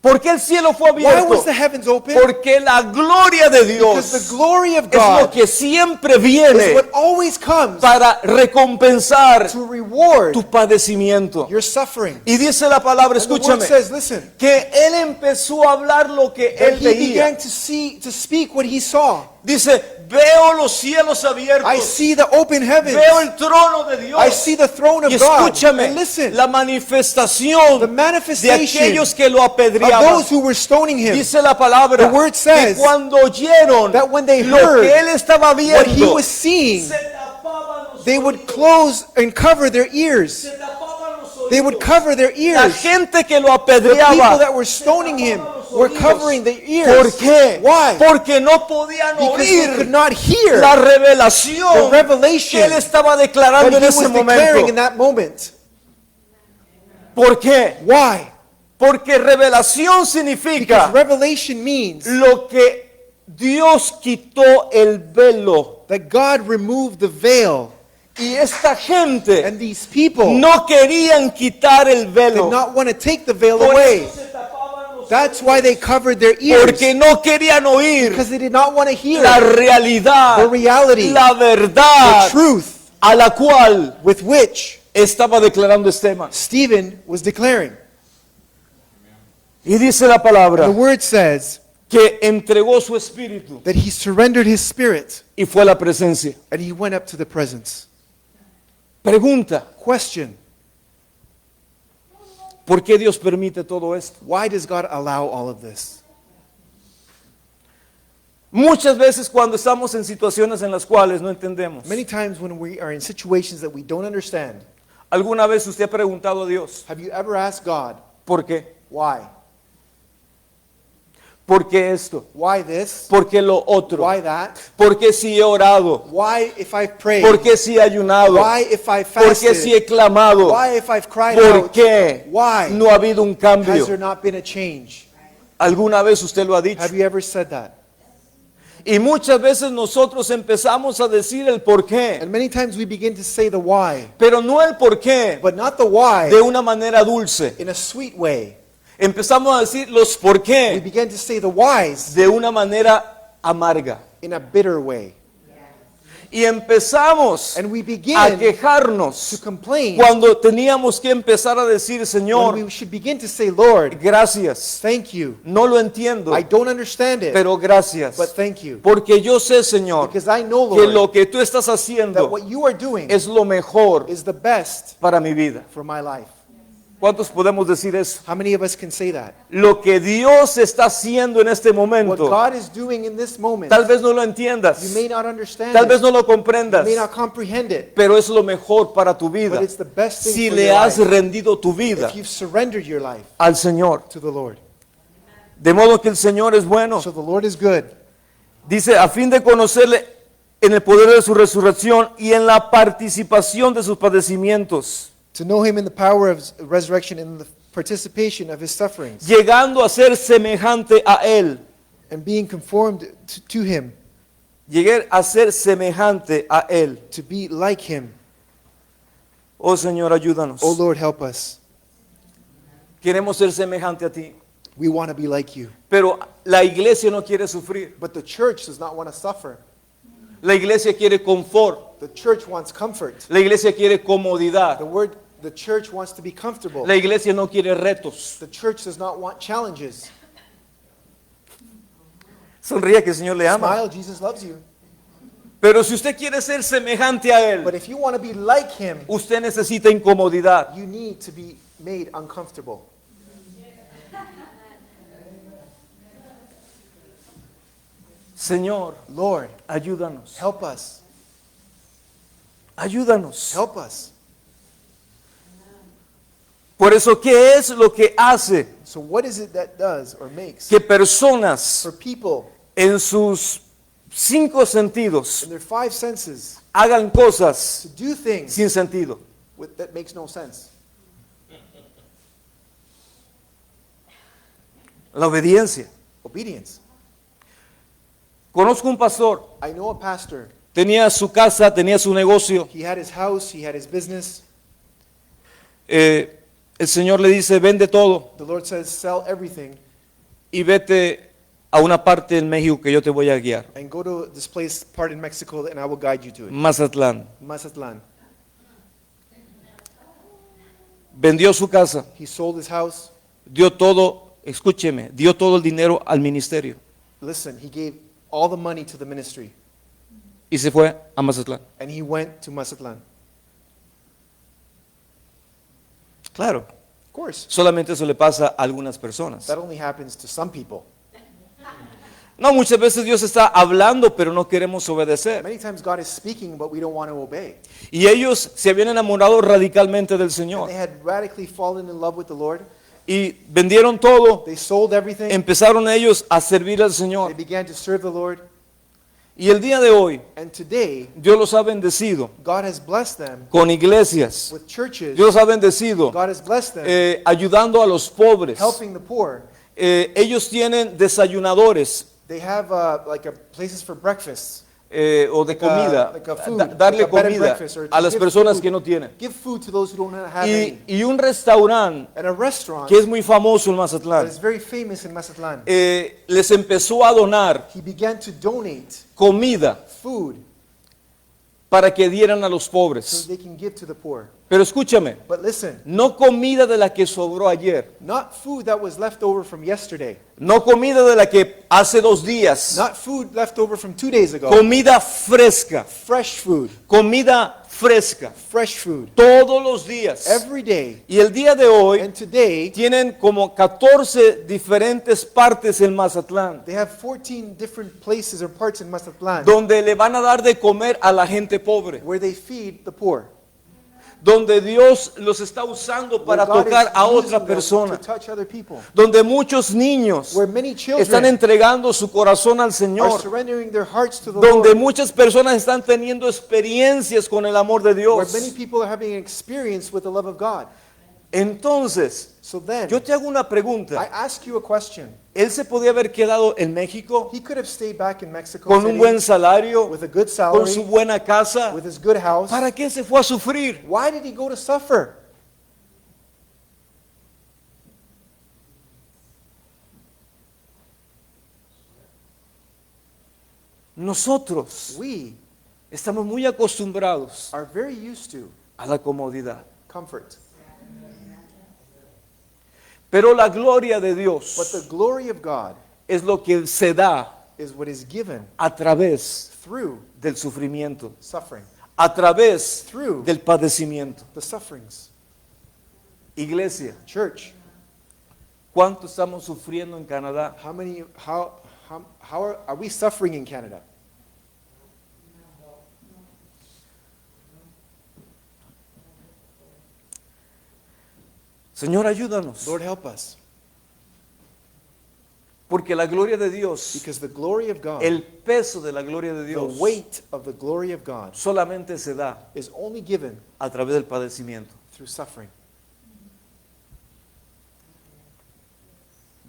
¿Por qué el cielo fue Why abierto? was the heavens open? Porque la gloria de Because the Dios glory of es lo God que siempre is viene what always comes para recompensar to reward tu padecimiento. your suffering. Y dice la palabra, And the word escúchame, says, listen, que él empezó a hablar lo que that él he veía. began to speak what he saw. Dice, veo los cielos I abiertos, see the open heavens. veo el trono de Dios. I see the throne of Y God. escúchame, And listen, la manifestación the de manifestation aquellos que lo of apedreaban. those who were stoning him, Dice la palabra The word que says cuando oyeron that when they lo heard que él estaba what he viendo, was seeing, se tapaban los they would oídos, close and cover their ears. se tapaban los oídos. They would cover their La ears. gente que lo The people apedreaba, that were stoning him were covering their ears. ¿por qué? Why? Porque no podían Because they could oír not hear la the revelación que revelation él estaba that declarando he en was ese declaring in momento. that moment. ¿Por qué? Why? Porque revelación Because significa revelation means lo que Dios quitó el velo. that God removed the veil, Y esta gente and these people no querían quitar el did velo. not want to take the veil Por away. eso se tapaban los That's oídos. why they covered their ears, Porque no querían oír because they did not want to hear la realidad, the reality, la the verdad truth a la cual with which estaba declarando Esteban. Stephen was declaring. Y dice la palabra The word says que entregó su espíritu that he surrendered his spirit y fue a la presencia. and he went up to the presence. Pregunta, Question: ¿por qué Dios permite todo esto? why does God allow all of this? Muchas veces cuando estamos en situaciones en las cuales no entendemos. Many times when we are in situations that we don't understand, ¿Alguna vez usted ha preguntado a Dios, have you ever asked God, ¿por qué? why? ¿Por qué esto? Why this? ¿Por qué lo otro? Why that? ¿Por qué si he orado? Why if I've prayed? ¿Por qué si he ayunado? Why if I ¿Por qué si he fasted? clamado? Why if I've cried ¿Por out? qué Why no ha habido un has there cambio? not been a change? ¿Alguna vez usted lo ha dicho? Have you ever said that? Y muchas veces nosotros empezamos a decir el por qué, And many times we begin to say the why, pero no el por qué but not the why de una manera dulce. in a sweet way. Empezamos a decir los por We qué begin to say the whys de una manera amarga. in a bitter way. Y empezamos And we a begin to quejarnos complain cuando teníamos que empezar a decir, when Señor, we should begin to say, Lord, gracias. thank you. No lo entiendo, I don't understand it, pero gracias. but thank you. Porque yo sé, Señor, Because I know, que Lord, lo que tú estás that haciendo what you are doing es lo mejor is the best para mi vida. for my life. ¿Cuántos podemos decir eso? How many of us can say that? Lo que Dios está haciendo en este What momento, God is doing in this moment, tal vez no lo you entiendas, may not understand tal vez it, no lo you comprendas, may not comprehend it, pero es lo mejor para tu vida. but it's the best thing Si for le your has life. rendido tu vida If you've surrendered your life al Señor. to the Lord. De modo que el Señor es bueno. So the Lord is good, Dice, a fin de conocerle en el poder de su resurrección y en la participación de sus padecimientos, to know him in the power of his resurrection and the participation of his sufferings, llegando a ser semejante a Él. and being conformed to him, Llegué a ser semejante a Él. to be like him. Oh Señor, ayúdanos. Oh Lord, help us. Queremos ser semejante a ti. We want to be like you. Pero la iglesia no quiere sufrir. But the church does not want to suffer. La iglesia quiere confort. The church wants comfort. La iglesia quiere comodidad. The church wants to be comfortable. La iglesia no quiere retos. The church does not want challenges. Sonría que el Señor le ama. Smile, Jesus loves you. Pero si usted quiere ser semejante a But Él, if you want to be like him, usted necesita incomodidad. you need to be made uncomfortable. Señor, Lord, ayúdanos. help us. Ayúdanos. Help us. Por eso, ¿qué es lo que hace So what is it that does or makes que personas for people en sus 5 sentidos in their 5 senses hagan cosas to do things sin sentido? that makes no sense? La obediencia. Obedience. Conozco un pastor, I know a pastor. tenía su casa, tenía su negocio. He had his house, he had his business. El Señor le dice, vende todo The Lord says, sell everything y vete a una parte en México que yo te voy a guiar. and go to this place, part in Mexico, and I will guide you to it. Mazatlán. Mazatlan. Vendió su casa, He sold his house. dio todo, escúcheme, dio todo el dinero al ministerio Listen, he gave all the money to the ministry, y se fue a Mazatlán. and he went to Mazatlan. Claro, Of course, solamente eso le pasa a algunas personas. that only happens to some people. No, muchas veces Dios está hablando, pero no queremos obedecer. Many times God is speaking, but we don't want to obey. Y ellos se habían enamorado radicalmente del And Señor they had radically fallen in love with the Lord. y vendieron todo, They sold everything. empezaron ellos a servir al They Señor. began to serve the Lord. Y el día de hoy, And today, Dios los ha bendecido God has blessed them con iglesias. with churches. Dios los ha bendecido God has blessed them ayudando a los pobres. helping the poor. Ellos tienen desayunadores They have places for breakfast. o de comida, like a food, darle like a bed and comida breakfast, or to a las give personas food. que no tienen. Give food to those who don't have any. Y un restaurante And a restaurant que es muy famoso en that Mazatlán is very famous in Mazatlan. les empezó a donar He began to donate comida food para que dieran a los so pobres. they can give to the poor. Pero escúchame, But listen, no comida de la que sobró ayer, not food that was left over from yesterday. no comida de la que hace 2 días, Not food left over from 2 days ago. comida fresca, Fresh food. comida fresca, Fresh food. todos los días. Every day. Y el día de hoy And today, tienen como 14 diferentes partes en Mazatlán, they have 14 different places or parts in Mazatlan donde le van a dar de comer a la gente pobre, where they feed the poor. donde Dios los está usando para Where God tocar is a using otra them persona, to touch other people. donde muchos niños Where many están children entregando su corazón al are Señor, surrendering their hearts to the donde Lord. muchas personas están teniendo experiencias con el amor de Where Dios. many people are having an experience with the love of God. Entonces, So then, yo te hago una I pregunta. ask you a question. ¿Él se podía haber quedado en México He could have stayed back in Mexico con un City buen salario, with a good con su salary, buena casa? with his good house. ¿Para qué se fue a sufrir? Why did he go to suffer? Nosotros We estamos muy acostumbrados are very used to a la comodidad. comfort. Pero la gloria de But Dios the glory of God es lo que se da is what is given a través through del sufrimiento, suffering, a través through del padecimiento. the sufferings. Iglesia, Church, ¿cuánto estamos sufriendo en Canadá? how are we suffering in Canada? Señor, ayúdanos. Lord, help us. Porque la gloria de Dios, Because the glory of God, el peso de la gloria de the Dios, weight of the glory of God solamente se da is only given a través del padecimiento. through suffering.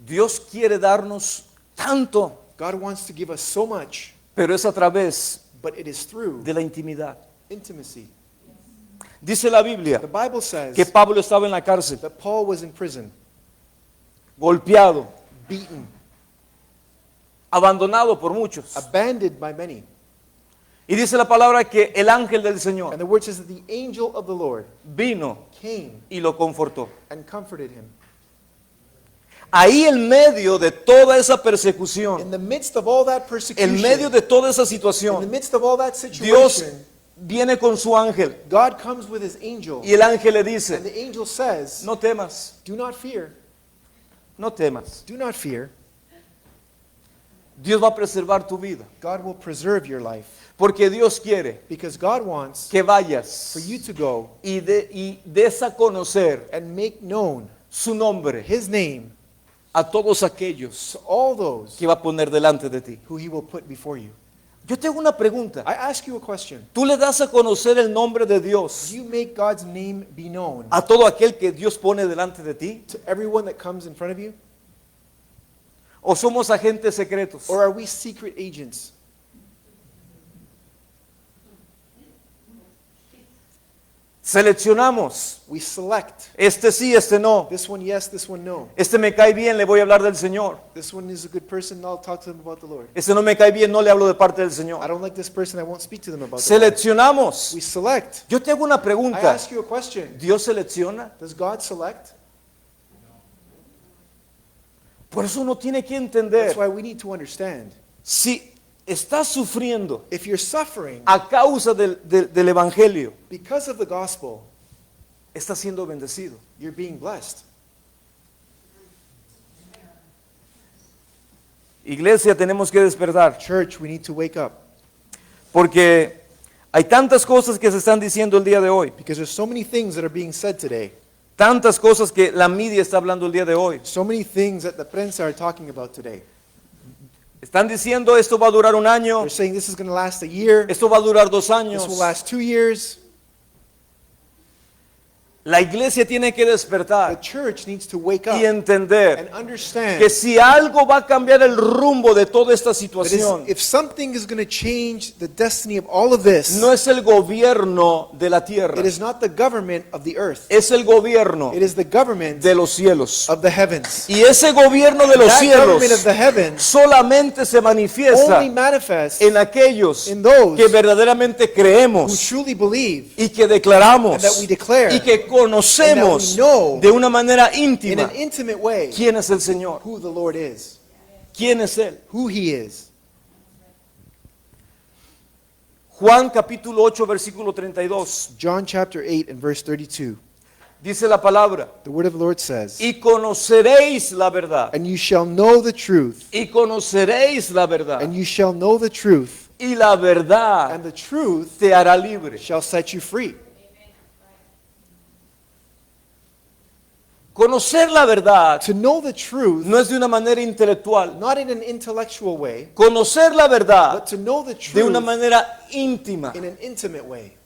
Dios quiere darnos tanto, God wants to give us so much, pero es a través but it is through de la intimidad. intimacy. Dice la Biblia The Bible says que Pablo estaba en la cárcel, that Paul was in prison, golpeado, beaten, abandonado por muchos. abandoned by many. Y dice la palabra que el ángel del Señor And the word says that the angel of the Lord vino came y lo confortó. and comforted him. Ahí en medio de toda esa persecución, In the midst of all that en persecution, medio de toda esa in the situación, midst of all that Dios situation, viene con su ángel God comes with his angel, y el ángel le and dice, the angel says, no temas, do not fear, no temas. do not fear. Dios va a preservar tu vida, God will preserve your life, porque Dios quiere because God wants que vayas for you to go y des a conocer and make known su nombre his name a todos aquellos to all those que va a poner delante de ti. who he will put before you. Yo te hago una pregunta. I ask you a question. ¿Tú le das a conocer el nombre de Dios Do you make God's name be known a todo aquel que Dios pone delante de ti? to everyone that comes in front of you? ¿O somos agentes secretos? Or are we secret agents? Seleccionamos. We select. Este sí, este no. This one yes, this one no. Este me cae bien, le voy a hablar del Señor. This one is a good person, I'll talk to them about the Lord. Este no me cae bien, no le hablo de parte del I Señor. don't like this person, I won't speak to them about the Lord. Seleccionamos. We select. Yo te hago una I pregunta. ask you a question. ¿Dios selecciona? Does God select? Por eso uno tiene que entender. That's why we need to understand. Si estás sufriendo If you're suffering a causa del Evangelio, because of the gospel, estás siendo bendecido. you're being blessed. Iglesia, tenemos que despertar. Church, we need to wake up Porque hay tantas cosas que se están diciendo el día de hoy. because there's so many things that are being said today. Tantas cosas que la media está hablando el día de hoy. So many things that the prince are talking about today. Están diciendo esto va a durar un año, They're saying this is going to last a year. esto va a durar 2 This años. will last 2 years. La iglesia tiene que The despertar church needs to wake y up entender and understand que si algo va a cambiar el rumbo de toda esta that situación, if something is going to change the destiny of all of this, no es el gobierno de la tierra, it is not the government of the earth. es el gobierno It is the government de los cielos. of the heavens. Y ese gobierno de los That cielos government of the heavens solamente se manifiesta only manifests en aquellos in those que verdaderamente who creemos truly believe y que declaramos and that we declare y que conocemos and that we know de una manera in íntima an intimate way quién es el Señor, who the Lord is, quién es Él. who He is. Juan capítulo 8 versículo 32 John chapter 8 and verse 32. dice la palabra, The word of the Lord says, y conoceréis la verdad, and you shall know the truth, y conoceréis la verdad, and you shall know the truth, y la verdad and the truth te hará libre. shall set you free. Conocer la verdad To know the truth, no es de una manera intelectual. not in an intellectual way, Conocer la but verdad to know the de una truth manera íntima. in an intimate way.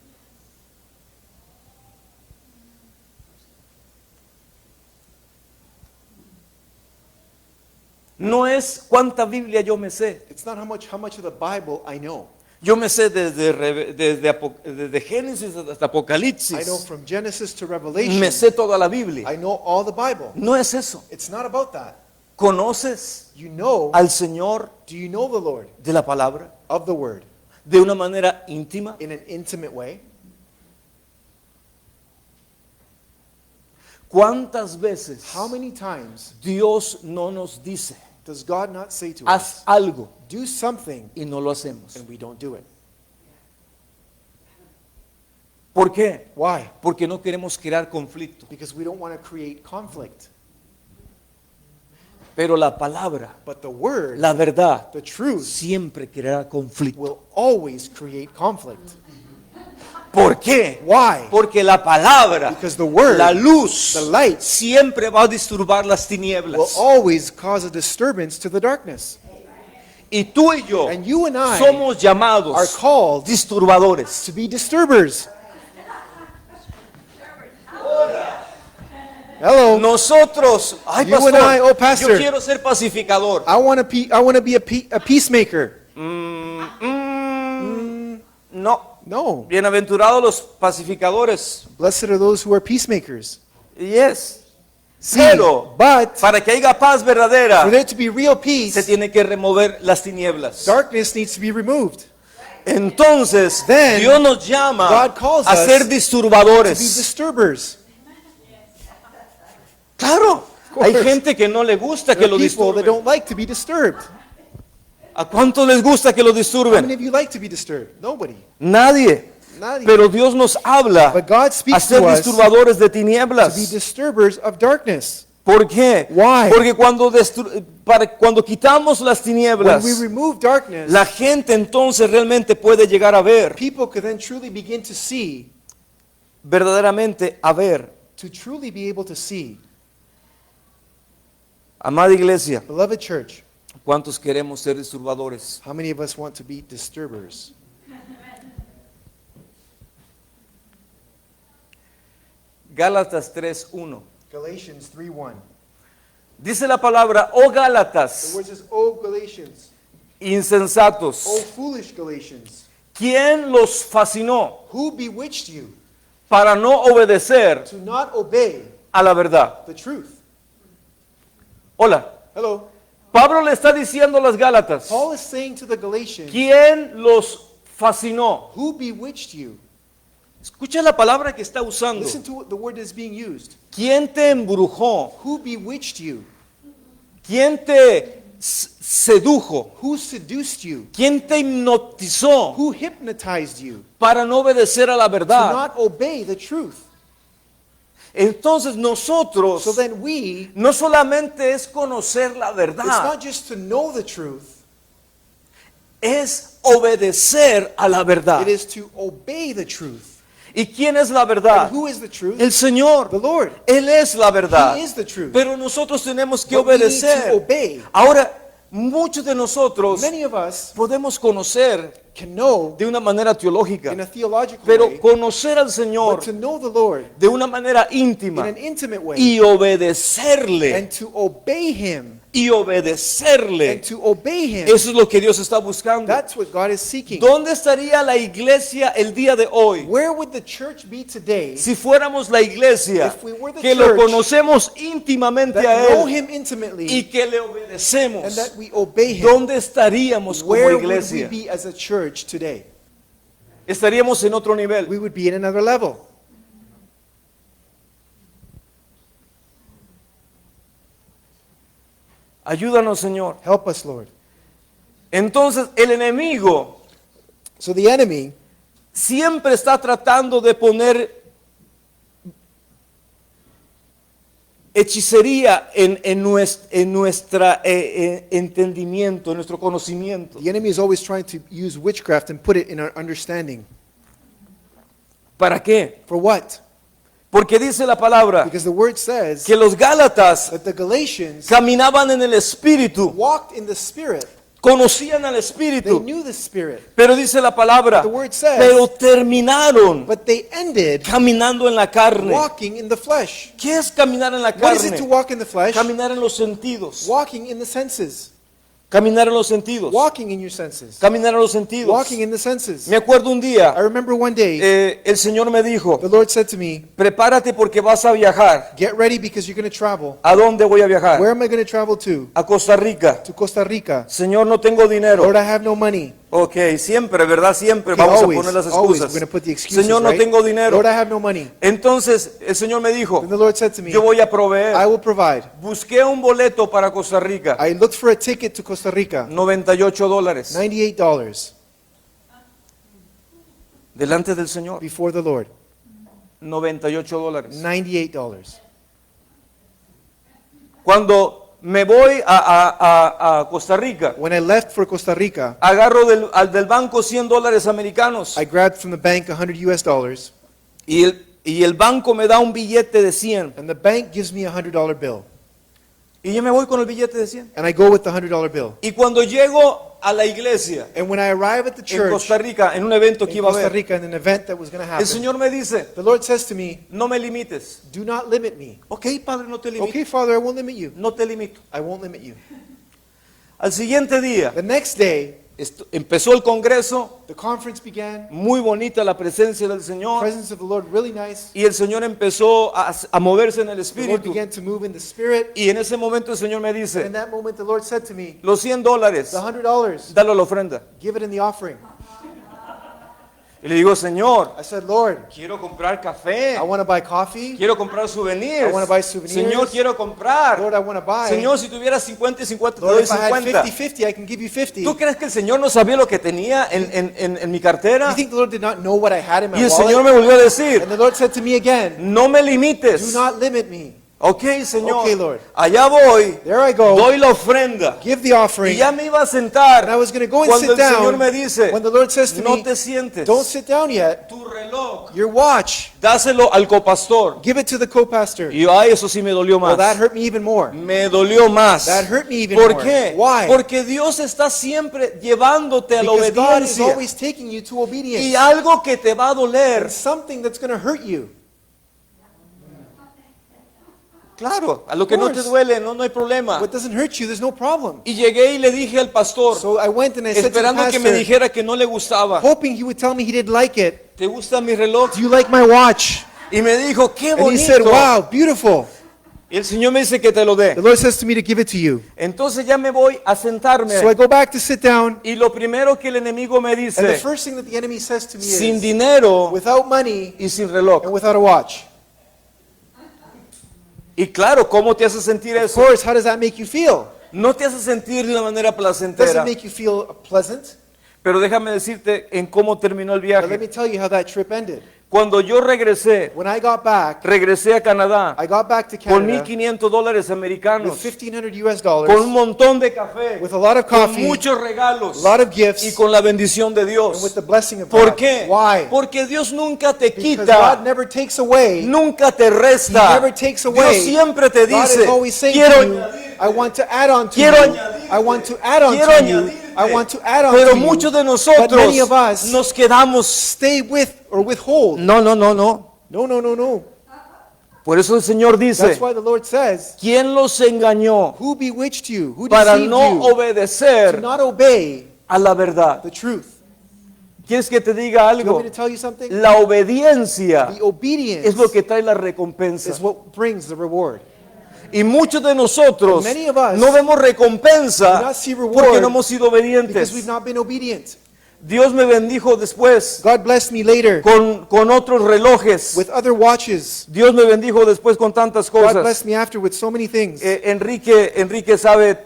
No es cuánta Biblia yo me sé. It's not how much of the Bible I know. Yo me sé desde Génesis hasta I know Apocalipsis. from Genesis to Revelation. Me sé toda la Biblia. I know all the Bible. No es eso. It's not about that. ¿Conoces You know, al Señor do you know the Lord de la palabra of the Word de una manera íntima? in an intimate way? ¿Cuántas veces How many times Dios no nos dice, does God not say to haz us, algo do something, y no lo hacemos? and we don't do it? ¿Por qué? Why? Porque no queremos crear conflicto. Because we don't want to create conflict. Pero la palabra, But the Word, la verdad, the truth, siempre creará conflicto. will always create conflict. ¿Por qué? Why? Porque la palabra, Because the Word, la luz, the light, siempre va a disturbar las will tinieblas. always cause a disturbance to the darkness. Y tú y yo And you and I somos are llamados called disturbadores. to be disturbers. Hello. Nosotros, ay You pastor, and I, oh, pastor. yo quiero ser pacificador. I want to be a peacemaker. No, No. bienaventurados los pacificadores. Blessed are those who are peacemakers. Yes. See, Pero but para que haya paz for verdadera, there to be real se peace, tiene que remover las tinieblas. darkness needs to be removed. Entonces, Then, Dios nos llama God calls a us ser To be disturbadores. disturbers. Claro, course. Hay gente que no le gusta que There lo are people that disturben. don't like to be disturbed. ¿A cuántos les gusta que lo How many disturben? of you like to be disturbed? Nobody. Nadie. Nadie. Pero Dios nos habla But God a speaks ser to us disturbadores de to be tinieblas. disturbers of darkness. ¿Por qué? Why? Porque cuando quitamos las When tinieblas, we remove darkness, la gente entonces realmente puede llegar a ver, people can then truly begin to see, verdaderamente a ver. to truly be able to see. Amada iglesia, Beloved church, ¿cuántos queremos ser disturbadores? how many of us want to be disturbers? Gálatas 3:1. Galatians 3:1. Dice la palabra, oh The Gálatas, word says, "O Galatians, insensatos, O foolish Galatians, ¿quién los fascinó who bewitched you para no obedecer to not obey a la verdad? the truth?" Hola, Hello. Pablo le está diciendo a las Gálatas, Paul is saying to the Galatians, ¿quién los fascinó? who bewitched you? Escucha la palabra que está usando. Listen to the word that's being used. ¿Quién te embrujó? Who bewitched you? ¿Quién te sedujo? Who seduced you? ¿Quién te hipnotizó Who hypnotized you para no obedecer a la to verdad? not obey the truth? Entonces nosotros So then we, no solamente es conocer la it's verdad, not just to know the truth, es obedecer a la verdad. it is to obey the truth. ¿Y quién es la And verdad? who is the truth? El Señor. The Lord. Él es la verdad. He is the truth. Pero nosotros tenemos que But we need to obedecer. obey. Ahora, muchos de nosotros Many of us podemos conocer can know de una manera teológica, in a theological pero way, conocer al Señor but to know the Lord de una manera in íntima an intimate way y obedecerle, and to obey Him y obedecerle. and to obey Him. Eso es lo que Dios está buscando. That's what God is seeking. ¿Dónde estaría la iglesia el día de hoy Where would the church be today si fuéramos la iglesia If we were the que lo church conocemos íntimamente a that know Él Him intimately y que le and obedecemos? that we obey Him? ¿Dónde estaríamos como Where would we iglesia? be as a church today? Estaríamos en otro nivel. We would be in another level. Ayúdanos, Señor. Help us, Lord. Entonces, el enemigo So the enemy siempre está tratando de poner hechicería en nuestro entendimiento, en nuestro conocimiento. The enemy is always trying to use witchcraft and put it in our understanding. ¿Para qué? For what? Porque dice la palabra Because the word says que los Gálatas that the Galatians caminaban en el Espíritu, walked in the Spirit. conocían al They Espíritu, knew the Spirit, pero dice la palabra, The word says- pero terminaron but they ended caminando en la carne. walking in the flesh. ¿Qué es caminar en la What is it to carne? walk in the flesh? Caminar en los sentidos. Walking in the senses. Caminar en los sentidos. Walking in your senses. Caminar en los sentidos. Walking in the senses. Me acuerdo un I día, remember one day, el Señor me dijo, the Lord said to me, prepárate porque vas a viajar. get ready because you're going to travel. ¿A dónde voy a viajar? Where am I going to travel to? A Costa Rica. To Costa Rica. Señor, no tengo dinero. Lord, I have no money. Ok, siempre, ¿verdad? Siempre Okay, vamos always, a poner las always, excusas. we're going to put the excuses, Señor, no right? tengo dinero. Lord, I have no money. Entonces el Señor me dijo, Then the Lord said to me, yo voy a I proveer. will provide. Busqué un boleto para Costa Rica, I looked for a ticket to Costa Rica, $98. $98 Delante del Señor, before the Lord. $98. $98. Cuando me voy a Costa Rica, When I left for Costa Rica, agarro del banco $100 americanos I grabbed from the bank $100 US, y el banco me da un billete de 100 and the bank gives me a $100 bill. y yo me voy con el billete de 100. And I go with the $100 bill. Y cuando llego a la iglesia And when I arrive at the en church Costa Rica, en un evento que in iba a Costa haber, Rica in an event that was going to el happen, Señor me dice, the Lord says to me, no me limites. do not limit me. Ok, Padre, no te limito. Okay, Father, I won't limit you. No te limito. I won't limit you. Al siguiente día, The next day, empezó el congreso, the conference began. muy bonita la presencia del The Señor, presence of the Lord really nice. y el Señor empezó a moverse en el The Lord Espíritu. began to move in the Spirit. Y en ese momento el Señor me And in dice, that moment, the Lord said to me, los $100, the $100, dalo a la ofrenda. give it in the offering. Y le digo, Señor, I said, Lord, quiero comprar café. I want to buy coffee. Quiero comprar souvenirs. I wanna buy souvenirs. Señor, quiero comprar. Lord, I want to buy. Señor, si tuvieras 50 y 50, te Lord, doy if I had 50. 50-50, I can give you 50. ¿Tú crees que el Señor no sabía lo que tenía en mi cartera? You think the Lord did not know what I had in my Y el wallet? Señor me volvió a decir, And the Lord said to me again, no me do limites. not limit me. Ok, Señor. Okay, Lord. Allá voy. There I go. Doy la ofrenda. Give the Y offering. ya me iba a sentar. And I was going to go and Cuando sit el Señor down. me dice, When the Lord says to no me, te sientes. don't sit down yet. Tu reloj, Your watch, dáselo al copastor. give it to the co-pastor. Y yo, ay, eso sí me dolió Well, that más. hurt me even more. Me dolió más. That hurt me even ¿Por more. qué? Why? Porque Dios está siempre llevándote a la Because God is obediencia. always taking you to Y obedience. algo que te va a doler. And something that's going to hurt you. Claro, a lo que no te course. duele, no hay problema. What doesn't hurt you, there's no problem. Y llegué y le dije al pastor, So I went and I said to the esperando que me pastor, dijera que no le gustaba. hoping he would tell me he didn't like it. ¿Te gusta mi reloj? Do you like my watch? Y me dijo, qué And he said, bonito. wow, beautiful. Y el Señor me dice que te lo The dé. Lord says to me to give it to you. Entonces ya me voy a sentarme. So I go back to sit down, Y lo primero que el enemigo me and the dice, first thing that the enemy says to me sin is, dinero without money y sin reloj. and without a watch. Y claro, ¿cómo te hace sentir Of eso? course, how does that make you feel? No te hace sentir de una manera It doesn't placentera. make you feel pleasant. Pero déjame decirte en cómo terminó el But let me viaje. tell you how that trip ended. Cuando yo regresé, When I got back, regresé a Canadá I got back to con Canada $1,500 americanos, with $1,500 con un montón de café, with a lot of con coffee, muchos regalos a lot of gifts, y con la bendición de and with Dios. the blessing of ¿Por God. qué? Why? Porque Dios nunca te Because God quita, never takes away. nunca te He resta. never takes away. Dios siempre te God is dice, always saying quiero to you, I want to add on to Quiero you. añadirte. I want to add on Quiero to you. añadirte. I want to add on Pero to you. muchos de But nosotros many of us nos quedamos. stay with or withhold. No. No, no, no, no. Por eso el Señor dice, That's why the Lord says, ¿quién los engañó who bewitched you? Who para deceived no you to obedecer not obey a la verdad? the truth? ¿Quieres que te diga Do you want algo? me to tell you something? La obediencia The obedience es lo que trae la recompensa. is what brings the reward. Y muchos de nosotros And many of us no vemos do recompensa not see reward porque no hemos sido Because obedientes. we've not been obedient. Dios me bendijo después God blessed me later con otros relojes. with other watches. Dios me bendijo después con tantas God cosas. blessed me after with so many things. Enrique sabe,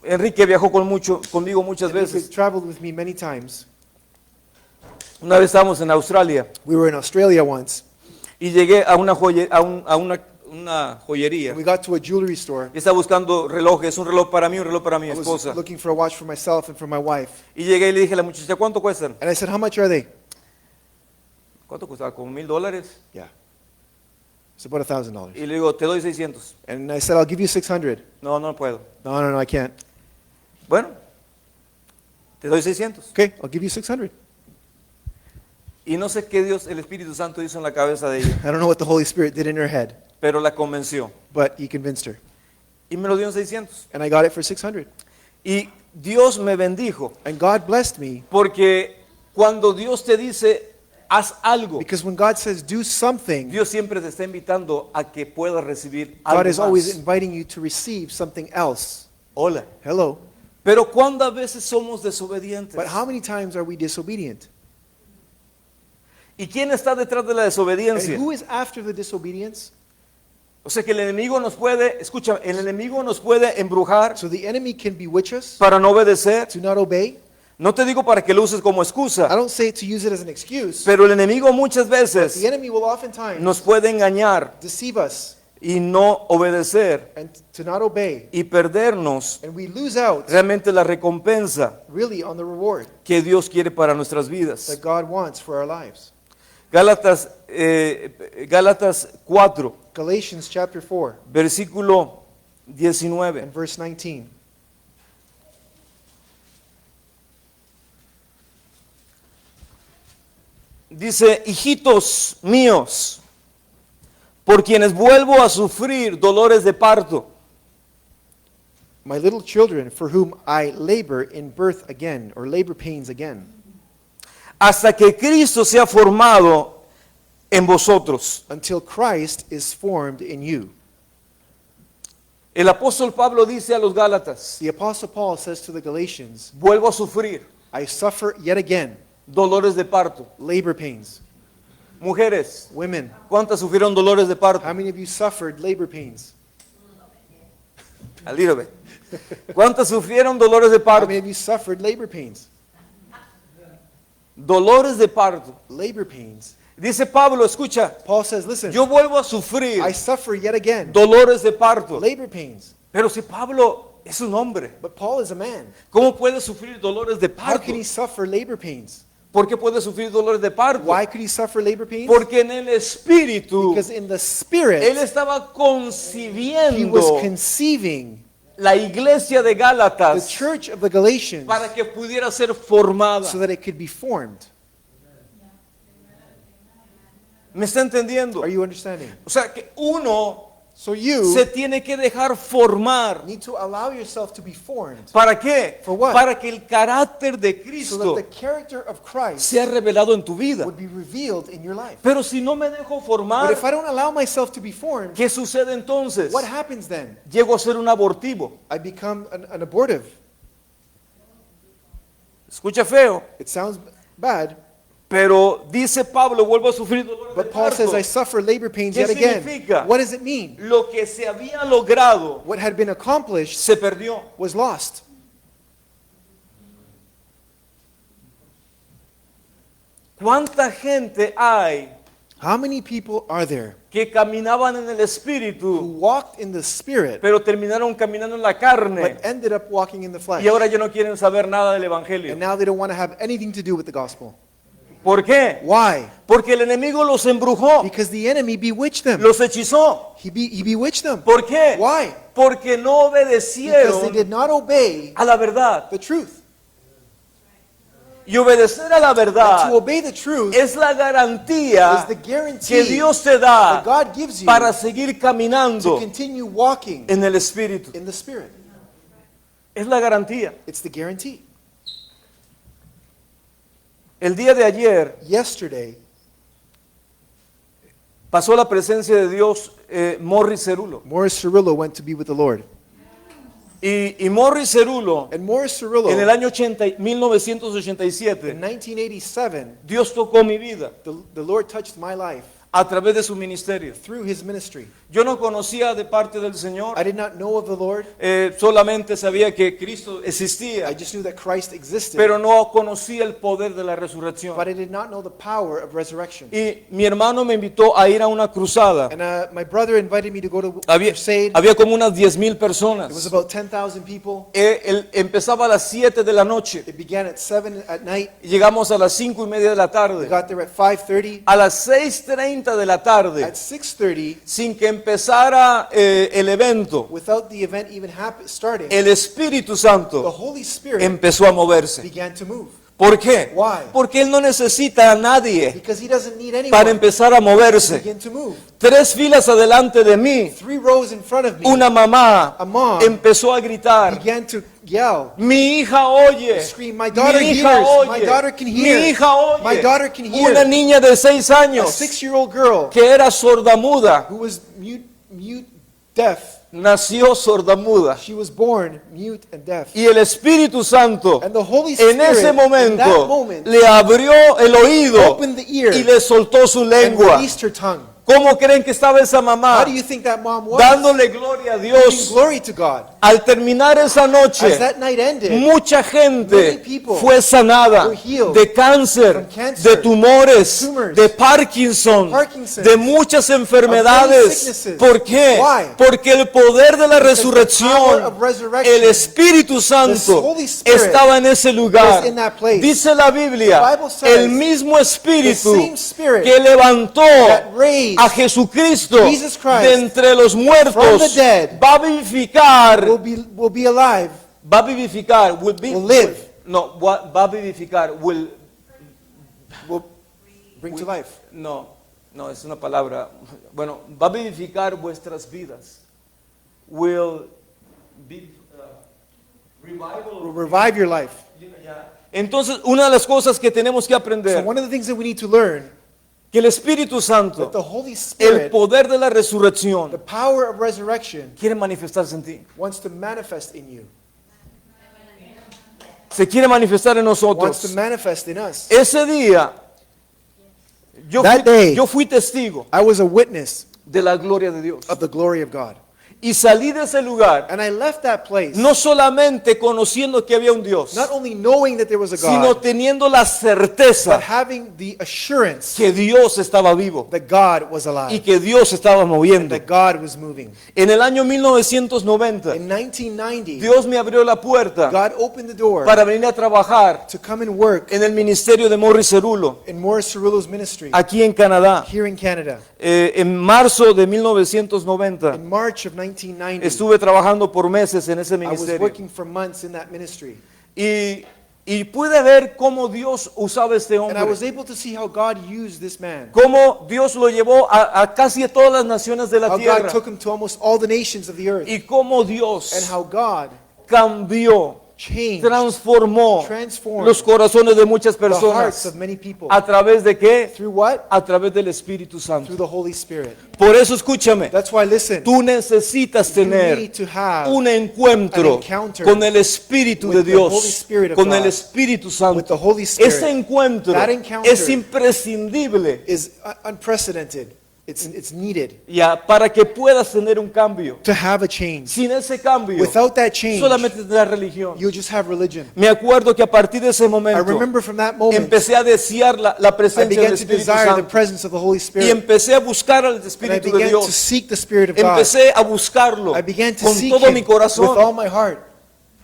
Enrique viajó conmigo muchas Enrique veces. traveled with me many times. Una vez estábamos en Australia We were in Australia once. y llegué a una joyería. We got to a jewelry store. Y estaba buscando relojes, un reloj para mí, un reloj para mi I was esposa. looking for a watch for myself and for my wife. Y llegué y le dije a la muchacha, ¿cuánto cuestan? And I said, how much are they? ¿Cuánto costaba? Como $1,000. Yeah. It's about $1,000. Y le digo, te doy 600. And I said, I'll give you 600. No puedo. No, I can't. Bueno, te doy 600. Okay, I'll give you 600. Y no sé qué Dios, el Espíritu Santo hizo en la cabeza de ella, I don't know what the Holy Spirit did in her head, pero la convenció. but he convinced her. Y me lo dio en 600. And I got it for 600. Y Dios me bendijo, And God blessed me porque cuando Dios te dice, haz algo, because when God says do something, Dios siempre te está invitando a que puedas recibir algo God is always más. inviting you to receive something else. Hola. Hello. Pero ¿cuántas veces somos desobedientes? But how many times are we disobedient? ¿Y quién está detrás de la And desobediencia? who is after the disobedience? O sea que el enemigo nos puede, escucha, el enemigo nos puede embrujar So the enemy can bewitch us para no obedecer. to not obey. No te digo para que lo uses como I excusa, don't say it to use it as an excuse. pero el enemigo muchas The veces enemy will oftentimes nos puede engañar deceive us y no obedecer and to not obey. y perdernos And we lose out realmente la recompensa really on the reward que Dios quiere para nuestras vidas. that God wants for our lives. Gálatas 4, Galatians chapter 4 versículo 19. and verse 19. Dice, hijitos míos, por quienes vuelvo a sufrir dolores de parto, My little children, for whom I labor in birth again, or labor pains again, hasta que Cristo sea formado en vosotros. until Christ is formed in you. El apóstol Pablo dice a los Gálatas, The Apostle Paul says to the Galatians, vuelvo a sufrir I suffer yet again dolores de parto. labor pains. Mujeres, Women, ¿cuántas sufrieron dolores de parto? how many of you suffered labor pains? A little bit. ¿Cuántas sufrieron dolores de How parto? many of you suffered labor pains? Dolores de parto. Labor pains. Dice Pablo, escucha, Paul says, listen, yo vuelvo a sufrir I suffer yet again dolores de parto. labor pains. Pero si Pablo es un hombre, But Paul is a man. ¿cómo puede sufrir dolores de How parto? can he suffer labor pains? ¿Por qué puede sufrir dolores de parto? Why could he suffer labor pains? Porque en el espíritu Because in the él spirit, estaba he was concibiendo conceiving la iglesia de the Gálatas church of the Galatians para que pudiera ser formada. so that it could be formed. ¿Me está entendiendo? Are you understanding? O sea que uno So you se tiene que dejar formar. need to allow yourself to be formed ¿Para qué? For what? Para que el carácter de so Cristo that the character of Christ sea revelado en tu vida. would be revealed in your life. Pero si no me dejo But formar, if I don't allow myself to be formed, ¿qué sucede entonces? what happens then? Llego a ser un abortivo. I become an abortive. Escucha feo, It sounds bad, pero dice Pablo, vuelvo a sufrir dolores de but Paul parto. says, I suffer labor pains ¿Qué yet again. significa? What does it mean? Lo que se había logrado What had been accomplished se perdió. was lost. ¿Cuánta gente hay How many people are there que caminaban en el who espíritu, walked in the spirit pero terminaron caminando en la carne but ended up walking in the flesh? y ahora ya no quieren saber nada del evangelio? And now they don't want to have anything to do with the gospel. ¿Por qué? Why? Porque el enemigo los embrujó, Because the enemy bewitched them. los hechizó. He bewitched them. ¿Por qué? Why? Porque no Because they obedecieron did not obey a la verdad. the truth. Y obedecer a la And to verdad obey the truth es la garantía is the que guarantee Dios te that da God gives you para seguir to caminando continue walking en el espíritu. in the spirit. Es la garantía. It's the guarantee. El día de ayer Yesterday, pasó la presencia de Dios Morris Cerulo. Morris Cerullo went to be with the Lord. Y Morris Cerulo, And Morris Cerullo, en el año in 1987, 1987, Dios tocó mi vida the Lord touched my life a través de su ministerio. through his ministry. Yo no conocía de parte del Señor, I did not know of the Lord. solamente sabía que Cristo existía, I just knew that Christ existed, pero no conocía el poder de la resurrección. but I did not know the power of resurrection. Y mi hermano me invitó a ir a una cruzada. And my brother invited me to go to Había, crusade. había como unas 10,000 It was personas. about 10,000 people. Él empezaba a las 7 de la noche. It began at 7 at night. Llegamos a las 5:30 de la We tarde. got there at 5:30. A las 6:30 de la tarde, At 6:30, sin que empezara el evento, without the event even starting, el Espíritu the Santo Holy Spirit empezó a moverse. began to move. ¿Por qué? Why? Porque Él no necesita a nadie Because he doesn't need anyone para empezar a to moverse. begin to move. 3 filas adelante de mí, 3 rows in front of me, una mamá a mom empezó a gritar: began to yell, mi hija oye, scream, "My daughter mi hija hears, oye, my daughter can mi hear, hija oye". my daughter can hear. Una niña de 6 A años 6-year-old girl que era sordamuda, who was mute, deaf. nació sordamuda. She was born mute and deaf. Y el Espíritu Santo And the Holy Spirit, en ese in that momento moment, le abrió el oído opened the ear y le soltó su and lengua. released her tongue. ¿Cómo creen que estaba esa How mamá? do you think that mom was? Dándole gloria a Giving Dios. glory to God. Al terminar esa As noche, that night ended, mucha gente many people fue sanada were healed de cáncer, from cancer, de tumores, tumors, de Parkinson, Parkinson's, de muchas of many enfermedades. sicknesses. ¿Por qué? Why? Porque el poder de la power resurrección, of resurrection, el Espíritu Santo, Holy Spirit estaba en ese lugar. was in that place. Dice la Biblia, The Bible says, el mismo Espíritu the same Spirit que levantó that raised a Jesucristo Jesus Christ de entre los from muertos the dead va a vivificar, will be alive, va a vivificar, will live. no, va a vivificar, will bring to life. no, es una palabra, bueno, va a vivificar vuestras vidas, will revival. Will revive your life. Entonces, una de las cosas que tenemos que So aprender, one of the things that we need to learn, que el Espíritu that Santo, the Holy el Spirit, poder de la the resurrección, power of resurrection, quiere manifestarse en ti. wants to manifest in you. se quiere manifestar en wants to nosotros. manifest in us. Ese día, That day, yo fui testigo I was a witness de la gloria de Dios. of the glory of God. Y salí de ese lugar And I left that place no solamente conociendo que había un Dios, not only knowing that there was a sino God, teniendo la but certeza having the assurance que Dios estaba vivo that God was y alive, que Dios estaba moviendo. that God was moving. En el año 1990, In 1990, Dios me abrió la puerta God opened the door para venir a trabajar to come and work en el ministerio de Morris Cerulo, in Morris Cerullo's ministry aquí en Canadá. here in Canada. En marzo de 1990 In March of 1990, estuve trabajando por meses en ese I was ministerio working for months in that ministry. y pude ver cómo Dios usaba a este And I was hombre, able to see how God used this man. cómo Dios lo llevó a casi todas las naciones de la How God tierra took him to almost all the nations of the earth. y cómo And Dios how God cambió, changed, transformó transformed los corazones de muchas the hearts personas. of many people. ¿A través de qué? Through what? A través del Espíritu Santo. Through the Holy Spirit. Por eso escúchame, That's why, listen, tú necesitas you tener need to have un encuentro an encounter con el Espíritu with de the Holy Dios, Spirit of con God, el Espíritu with Santo. the Holy Spirit. Ese encuentro That encounter es imprescindible is unprecedented. It's needed ya para que puedas tener un cambio. to have a change. Sin ese cambio, Without that change, solamente tendrás religión. you'll just have religion. Me acuerdo que a partir de ese I momento remember from that moment, empecé a desear la I presencia del began to Espíritu desire the Santo presence of the Holy y Spirit. empecé a buscar al And I Espíritu de began to Dios. seek the Spirit of God. Empecé a buscarlo I began to con seek todo Him mi with all corazón. my heart.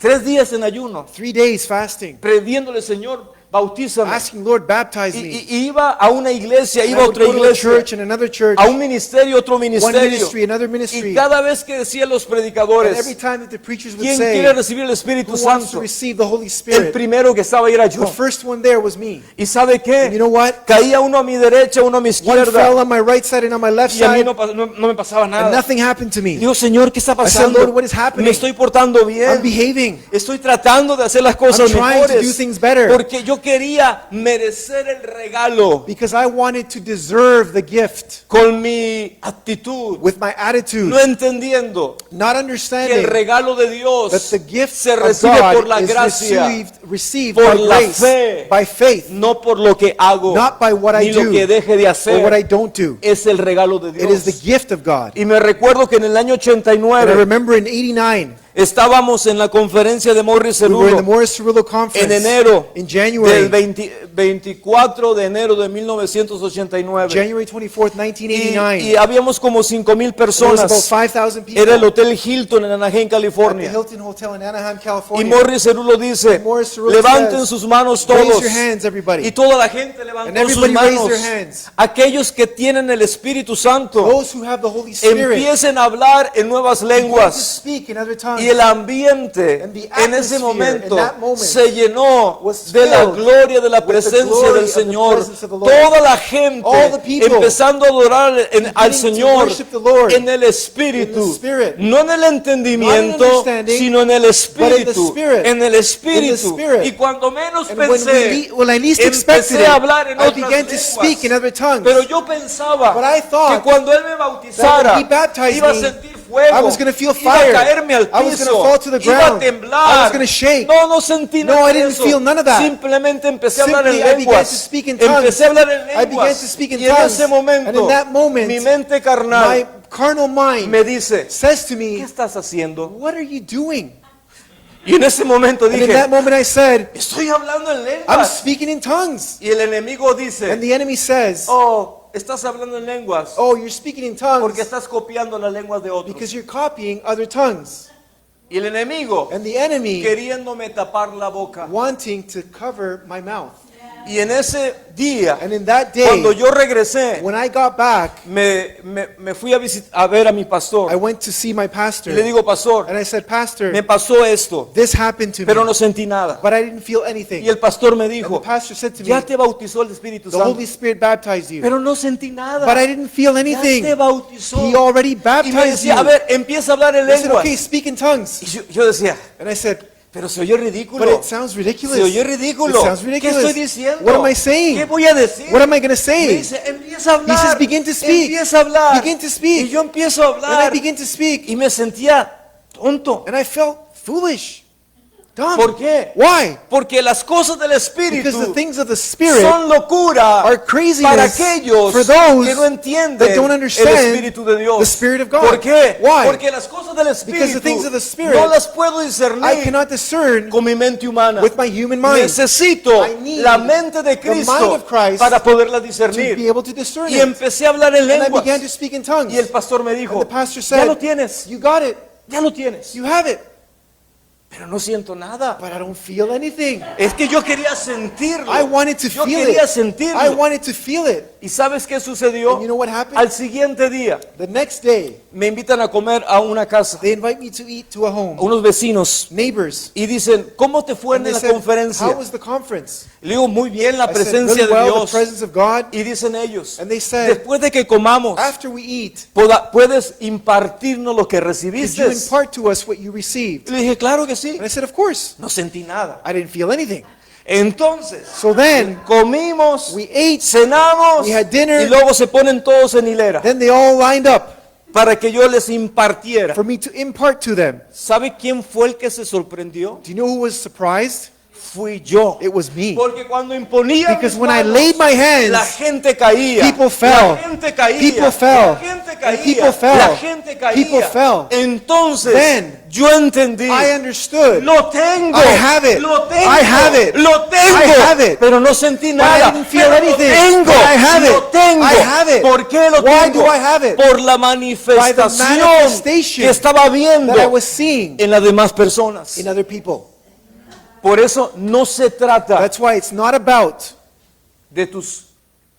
3 días en ayuno, 3 days fasting, pidiéndole, Señor, bautízame. asking, Lord, baptize me. Y iba a una iglesia, And iba I a would otra go to a iglesia, church and another church, a un ministerio, otro one ministerio. ministry, another Y ministry. cada vez que decían los And every predicadores, time that the preachers would ¿quién say, quiere recibir el Espíritu who wants to Santo? receive the Holy El Spirit? primero que estaba era yo. The first one there was me. ¿Y sabe And you qué? know what? Caía uno a mi derecha, uno a mi One fell izquierda, on my right side and on my left y a mí side, no me pasaba and nada. nothing happened to me. Digo, Señor, ¿qué está I said, pasando? Lord, what is happening? Me estoy portando I'm bien. behaving. Estoy tratando de hacer las cosas I'm trying to do mejores. things better. Porque yo quería merecer el regalo Because I wanted to deserve the gift con mi actitud, with my attitude, no entendiendo not que el understanding regalo de that Dios the gift se of recibe por God la is gracia, received por by la grace, fe, by faith, no por lo que hago, not by what I ni lo do que deje de or what I hacer. don't do. Es el regalo de It is the Dios. gift of God. Y me recuerdo que en el año And I 89 remember in 89, estábamos en la conferencia de Morris we were in the Cerulo Morris Cerullo Conference en enero in del January, 24 de enero de 1989. January 24th, Y 1989. habíamos como 5,000 There was about personas. 5,000 people Era el Hotel Hilton en Anaheim, at the California. Hilton Hotel in Anaheim, Y California. Morris Cerulo dice, Morris Cerullo levanten says, sus manos Raise todos. your hands, everybody. Y toda la gente levantó And sus everybody raised manos. their hands. Aquellos que tienen el Espíritu Santo Those who have the Holy Spirit empiecen a hablar en nuevas begin to lenguas. speak in other tongues. Y el ambiente And the en ese atmosphere momento in that moment se llenó was de la filled gloria de la with the presencia glory del of the Señor. presence of the Lord. Toda la gente All the people empezando a adorar al beginning to Señor worship the Lord en el Espíritu, in the Spirit. no en el entendimiento, Not in understanding, sino en el but in the Espíritu, Spirit. en el Espíritu. Spirit. Y cuando menos And when pensé, when I least expected empecé a hablar en it, I otras began to speak in lenguas. other tongues. Pero yo pensaba But I thought que cuando Él me bautizara, that when He baptized iba a me, sentir fuego, I was going to feel iba fire. a caerme al I was going to piso, fall to the iba a ground. temblar. I was going to shake. No sentí No, nada I de didn't eso. feel none of that. Simplemente empecé a hablar en Simply, I began lenguas. to speak in tongues. Empecé a hablar en I began lenguas. to speak in Y en tongues. ese momento, And in that moment, mi mente My carnal carnal mind me dice, says to ¿qué me, estás haciendo? what are you doing? Y en ese momento And in dije, that moment I said, estoy hablando en I'm lenguas. speaking in tongues. Y el enemigo And dice, the enemy says, oh, estás hablando en lenguas oh, you're speaking in porque tongues estás copiando las lenguas de otros. because you're copying other tongues. Y el enemigo And the enemy queriéndome tapar la boca. wanting to cover my mouth. Y en ese día, And in that day, cuando yo regresé, when I got back, me fui a ver a mi I pastor. went to see my pastor. Y le digo, pastor, And I said, me Pastor, pasó esto, this happened to pero me, no sentí nada. but I didn't feel anything. Y el pastor me And the dijo, pastor said to me, ya te bautizó el Espíritu the Holy Santo, Spirit baptized you, pero no sentí nada. but I didn't feel Ya anything. te bautizó. He already Y me baptized decía, a you. ver, empieza a hablar en I said, lenguas. okay, speak in tongues. Y yo decía, And I said, pero se oye but ridículo. it sounds ridiculous. Se oye ridículo. It sounds ¿Qué ridiculous. estoy diciendo? What am I saying? ¿Qué voy a decir? What am I going to Me say? dice, empieza a He hablar. says, begin to speak. Empieza a hablar. Begin to speak. Y yo empiezo a And I hablar. began to speak. Y me sentía tonto. And I felt foolish. Dumb. ¿Por qué? Why? Porque las cosas del Because the Espíritu things of the Spirit son locura are craziness para aquellos for those que no entienden that don't el understand Espíritu de Dios. the Spirit of God. ¿Por qué? Why? Porque las cosas del Because the things Espíritu of the Spirit no las puedo I discernir cannot discern con mi mente humana. with my human mind Necesito I need la mente de the mind Cristo of Christ para poderla to be discernir. able to discern Y it. empecé a hablar en And I lenguas. began to speak in tongues. Y el pastor me dijo, And the pastor ya said, lo tienes, you got it. ya lo tienes. You have it. Pero no siento nada. But I don't feel anything. Es que yo quería sentirlo. I wanted to Yo feel quería it. sentirlo. I wanted to feel it. ¿Y sabes qué sucedió? And you know what happened? Al siguiente día The next day, me invitan a comer a una casa, they invite me to eat to a a home. unos vecinos, Neighbors. y dicen, ¿cómo te fue And en they la said, conferencia? how was the conference? Le digo, muy bien, la I said, presencia really de well, the Dios. presence of God. Y dicen ellos, And they said, después de que comamos, after we eat, ¿puedes impartirnos lo que could recibiste? you impart to us what you received? Y le dije, claro que sí. And I said, of course. No sentí nada. I didn't feel anything. Entonces, So then, comimos, we ate. cenamos, We had dinner. y luego se ponen todos en hilera Then they all lined up para que yo les impartiera. for me to impart to them. ¿Sabe quién fue el que se sorprendió? Do you know who was surprised? Fui yo. It was me. Porque cuando imponía Because mis when I manos, laid my hands, la gente caía. people fell. La gente caía. People fell. La gente And caía. people fell. La gente caía. People fell. Entonces, Then, yo entendí. I understood. Lo tengo. I have it. Lo tengo. I have it. Lo tengo. I have it. Pero no sentí But nada. I didn't feel Pero anything. Lo tengo. But I have Lo it. tengo. I have it. ¿Por qué lo Why tengo? do I have it? Por la manifestación manifestation que estaba viendo That I was seeing en las demás personas. in other people. Por eso no se trata That's why it's not about de tus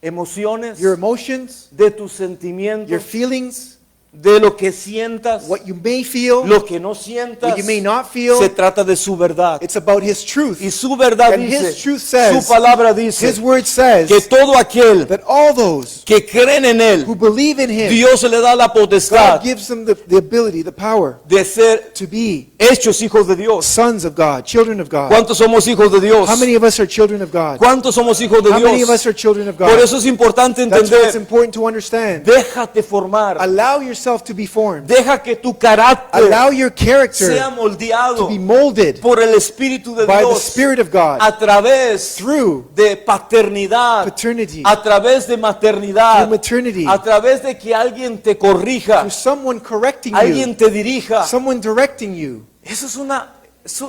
emociones, your emotions, de tus your sentimientos, feelings, de lo que sientas, what you may feel, lo que no sientas. what you may not feel. Se trata de su verdad. It's about His truth. Y su verdad And dice, His truth says, su palabra dice, His word says que todo aquel that all those que creen en Él, who believe in Him, Dios le da la potestad God gives them the ability, the power de ser to be hechos hijos de Dios. sons of God, children of God. ¿Cuántos somos hijos de Dios? How many of us are children of God? ¿Cuántos somos hijos de How many of Dios? us are children of Por God? eso es importante That's why it's entender, important to understand. déjate formar, Allow yourself to be formed. deja que tu carácter Allow your character sea moldeado to be molded por el Espíritu de by the Dios Spirit of God a través through de paternidad, paternity, a través de maternidad, through maternity, a través de que alguien te corrija, through someone correcting alguien you, te dirija. someone directing you. Eso es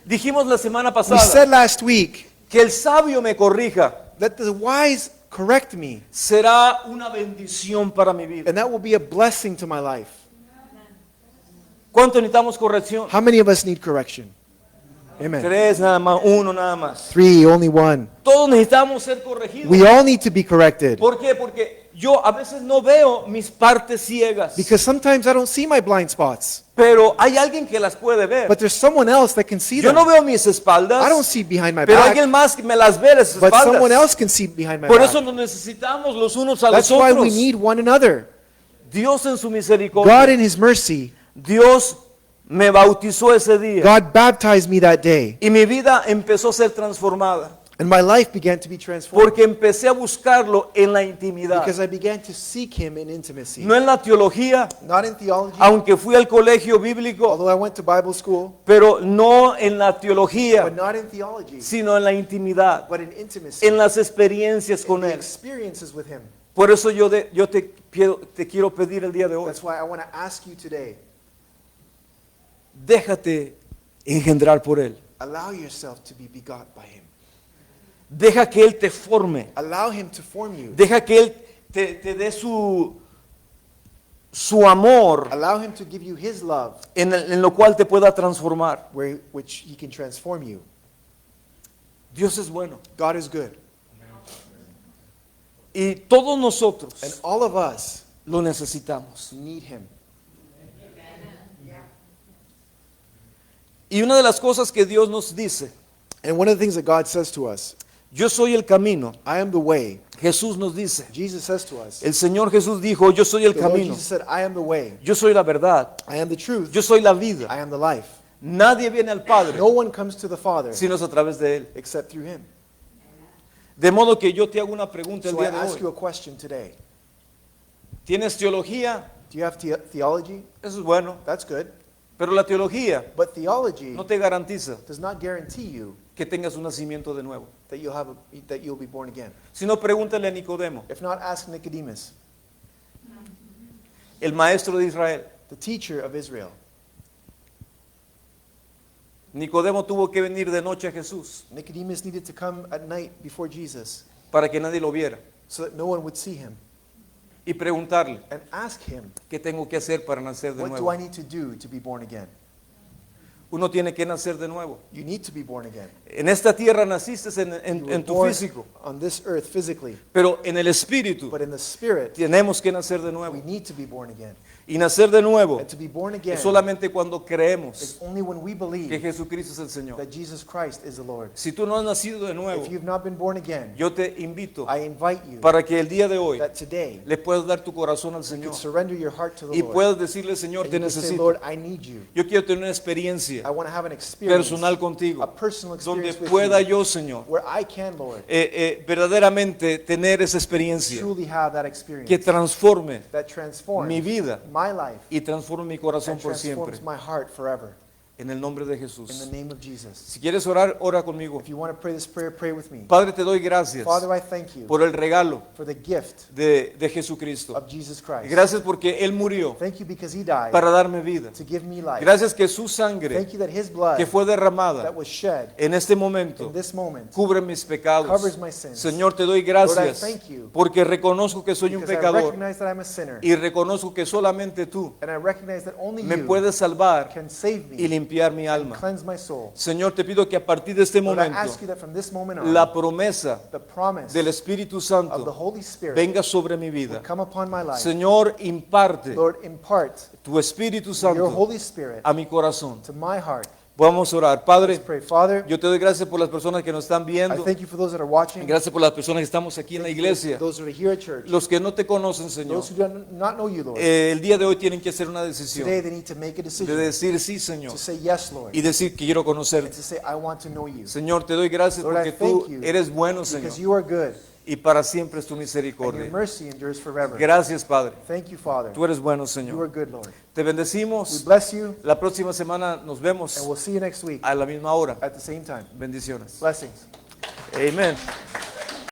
dijimos la semana We pasada said last week que el sabio me corrija that the wise correct me, será una bendición para mi vida. and that will be a blessing to my life. ¿Cuánto necesitamos corrección? How many of us need correction? Amen. 3 nada más, 1 nada más. 3, only one. Todos necesitamos ser corregidos. We all need to be corrected. ¿Por qué? Porque yo a veces no veo mis partes ciegas, Because sometimes I don't see my blind spots, pero hay alguien que las puede ver. but there's someone else that can see Yo them. no veo mis espaldas, I don't see behind my pero back, alguien más que me las ve las but someone espaldas. else can see behind my Por eso back. nos necesitamos los unos a That's los why we otros. need one another. Dios en su God misericordia, in His mercy, Dios me bautizó ese día God baptized me that day, y mi vida empezó a ser transformada and my life began to be transformed porque empecé a buscarlo en la intimidad, because I began to seek Him in intimacy. no en la teología, Not in theology, aunque fui al colegio bíblico, although I went to Bible school, pero no en la teología, but not in theology, sino en la intimidad, but in intimacy, en las experiencias in con the Él. experiences with Him. Por eso yo te quiero pedir el día de hoy, That's why I want to ask you today, déjate engendrar por Él. allow yourself to be begot by Him. Deja que Él te forme. Allow Him to form you. Deja que Él te dé su amor Allow Him to give you His love, en lo cual te pueda transformar. which He can transform you. Dios es bueno. God is good. Y todos nosotros And all of us lo necesitamos. need Him. Y una de las cosas que Dios nos dice, And one of the things that God says to us, yo soy el camino. I am the way. Jesús nos dice, Jesus says to us, el Señor Jesús dijo, yo soy el the Lord camino, Jesus said, I am the way. yo soy la verdad, I am the truth. yo soy la vida. I am the life. Nadie viene al Padre No one comes to the Father sino es a través de Él. except through Him. De modo que yo te hago una pregunta el So I día de ask you hoy. a question today. ¿Tienes teología? Do you have theology? Eso es bueno. That's good. Pero la teología But theology no te garantiza does not guarantee you que tengas un nacimiento de nuevo. that you'll be born again. Si no, pregúntale a Nicodemo, If not, ask Nicodemus, el maestro de Israel. the teacher of Israel. Nicodemo tuvo que venir de noche a Jesús Nicodemus needed to come at night before Jesus para que nadie lo viera so that no one would see him y preguntarle, and ask him, ¿qué tengo que hacer para nacer de what do nuevo? I need to do to be born again? Uno tiene que nacer de nuevo. You need to be born again. En esta tierra naciste You were en tu born físico, on this earth physically, pero en el espíritu but in the spirit, tenemos que nacer de we nuevo. need to be born again. Y nacer de nuevo And to be born again es solamente cuando creemos is only when we que believe Jesucristo es el Señor. that Jesus Christ is the Lord. Si tú no has nacido de nuevo, If you've not been born again, yo te invito I invite you para que el día de hoy that today le puedas dar tu corazón al you Señor could surrender your heart to the y Lord. puedas decirle, Señor, And te you could say, necesito. Lord, I need you. Yo quiero tener una experiencia I want to have an experience, personal contigo, a personal donde experience with pueda you, yo, Señor, where I can, Lord, verdaderamente tener esa experiencia truly have that experience que transforme that transforms mi vida my life y transforme mi corazón and por siempre. transforms my heart forever. En el nombre de In the Jesús. name of Jesus. Si quieres orar, ora conmigo. If you want to pray this prayer, pray with me. Padre, te doy gracias Father, I thank you por el regalo for the gift de Jesucristo. of Jesus Christ. Gracias porque Él murió Thank you because he died para darme vida. to give me life. Gracias que su sangre Thank you that his blood que fue derramada that was shed en este momento in this moment cubre mis pecados. covers my sins. Señor, te doy gracias Lord, I thank you porque reconozco que soy un because I pecador recognize that I'm a sinner y reconozco que solamente tú and I recognize that only me you puedes salvar can save y me limpiar mi and alma. cleanse my soul. Señor, te pido que a partir de este Lord, I momento ask you that from this moment on, la promesa the promise del Espíritu of the Santo Holy Spirit venga sobre mi vida. would come upon my life. Señor, imparte Lord, impart tu Espíritu your Santo Holy Spirit a mi corazón. to my heart. Vamos a orar. Let's Padre, pray. Father, yo te doy gracias por las personas que nos están I viendo. thank you for those that are watching. Gracias por las personas que estamos aquí en la Thank you for iglesia. those that are here at church. Los que no te conocen, Señor, Those who do not know you, Lord. el día de hoy tienen que hacer una decisión Today they need to make a de decision decir sí, Señor, to say yes, Lord, y decir que quiero and conocerte. to say I want to know you. Señor, te doy gracias Lord, I porque tú thank you eres bueno, Señor, because you are good y para siempre es tu and your misericordia. mercy endures forever. Gracias, Padre. Thank you, Father. Tú eres bueno, You are Señor. good, Lord. Te We bendecimos. bless you La próxima semana nos and vemos we'll see you next week a la misma hora. at the same time. Bendiciones. Blessings. Amén.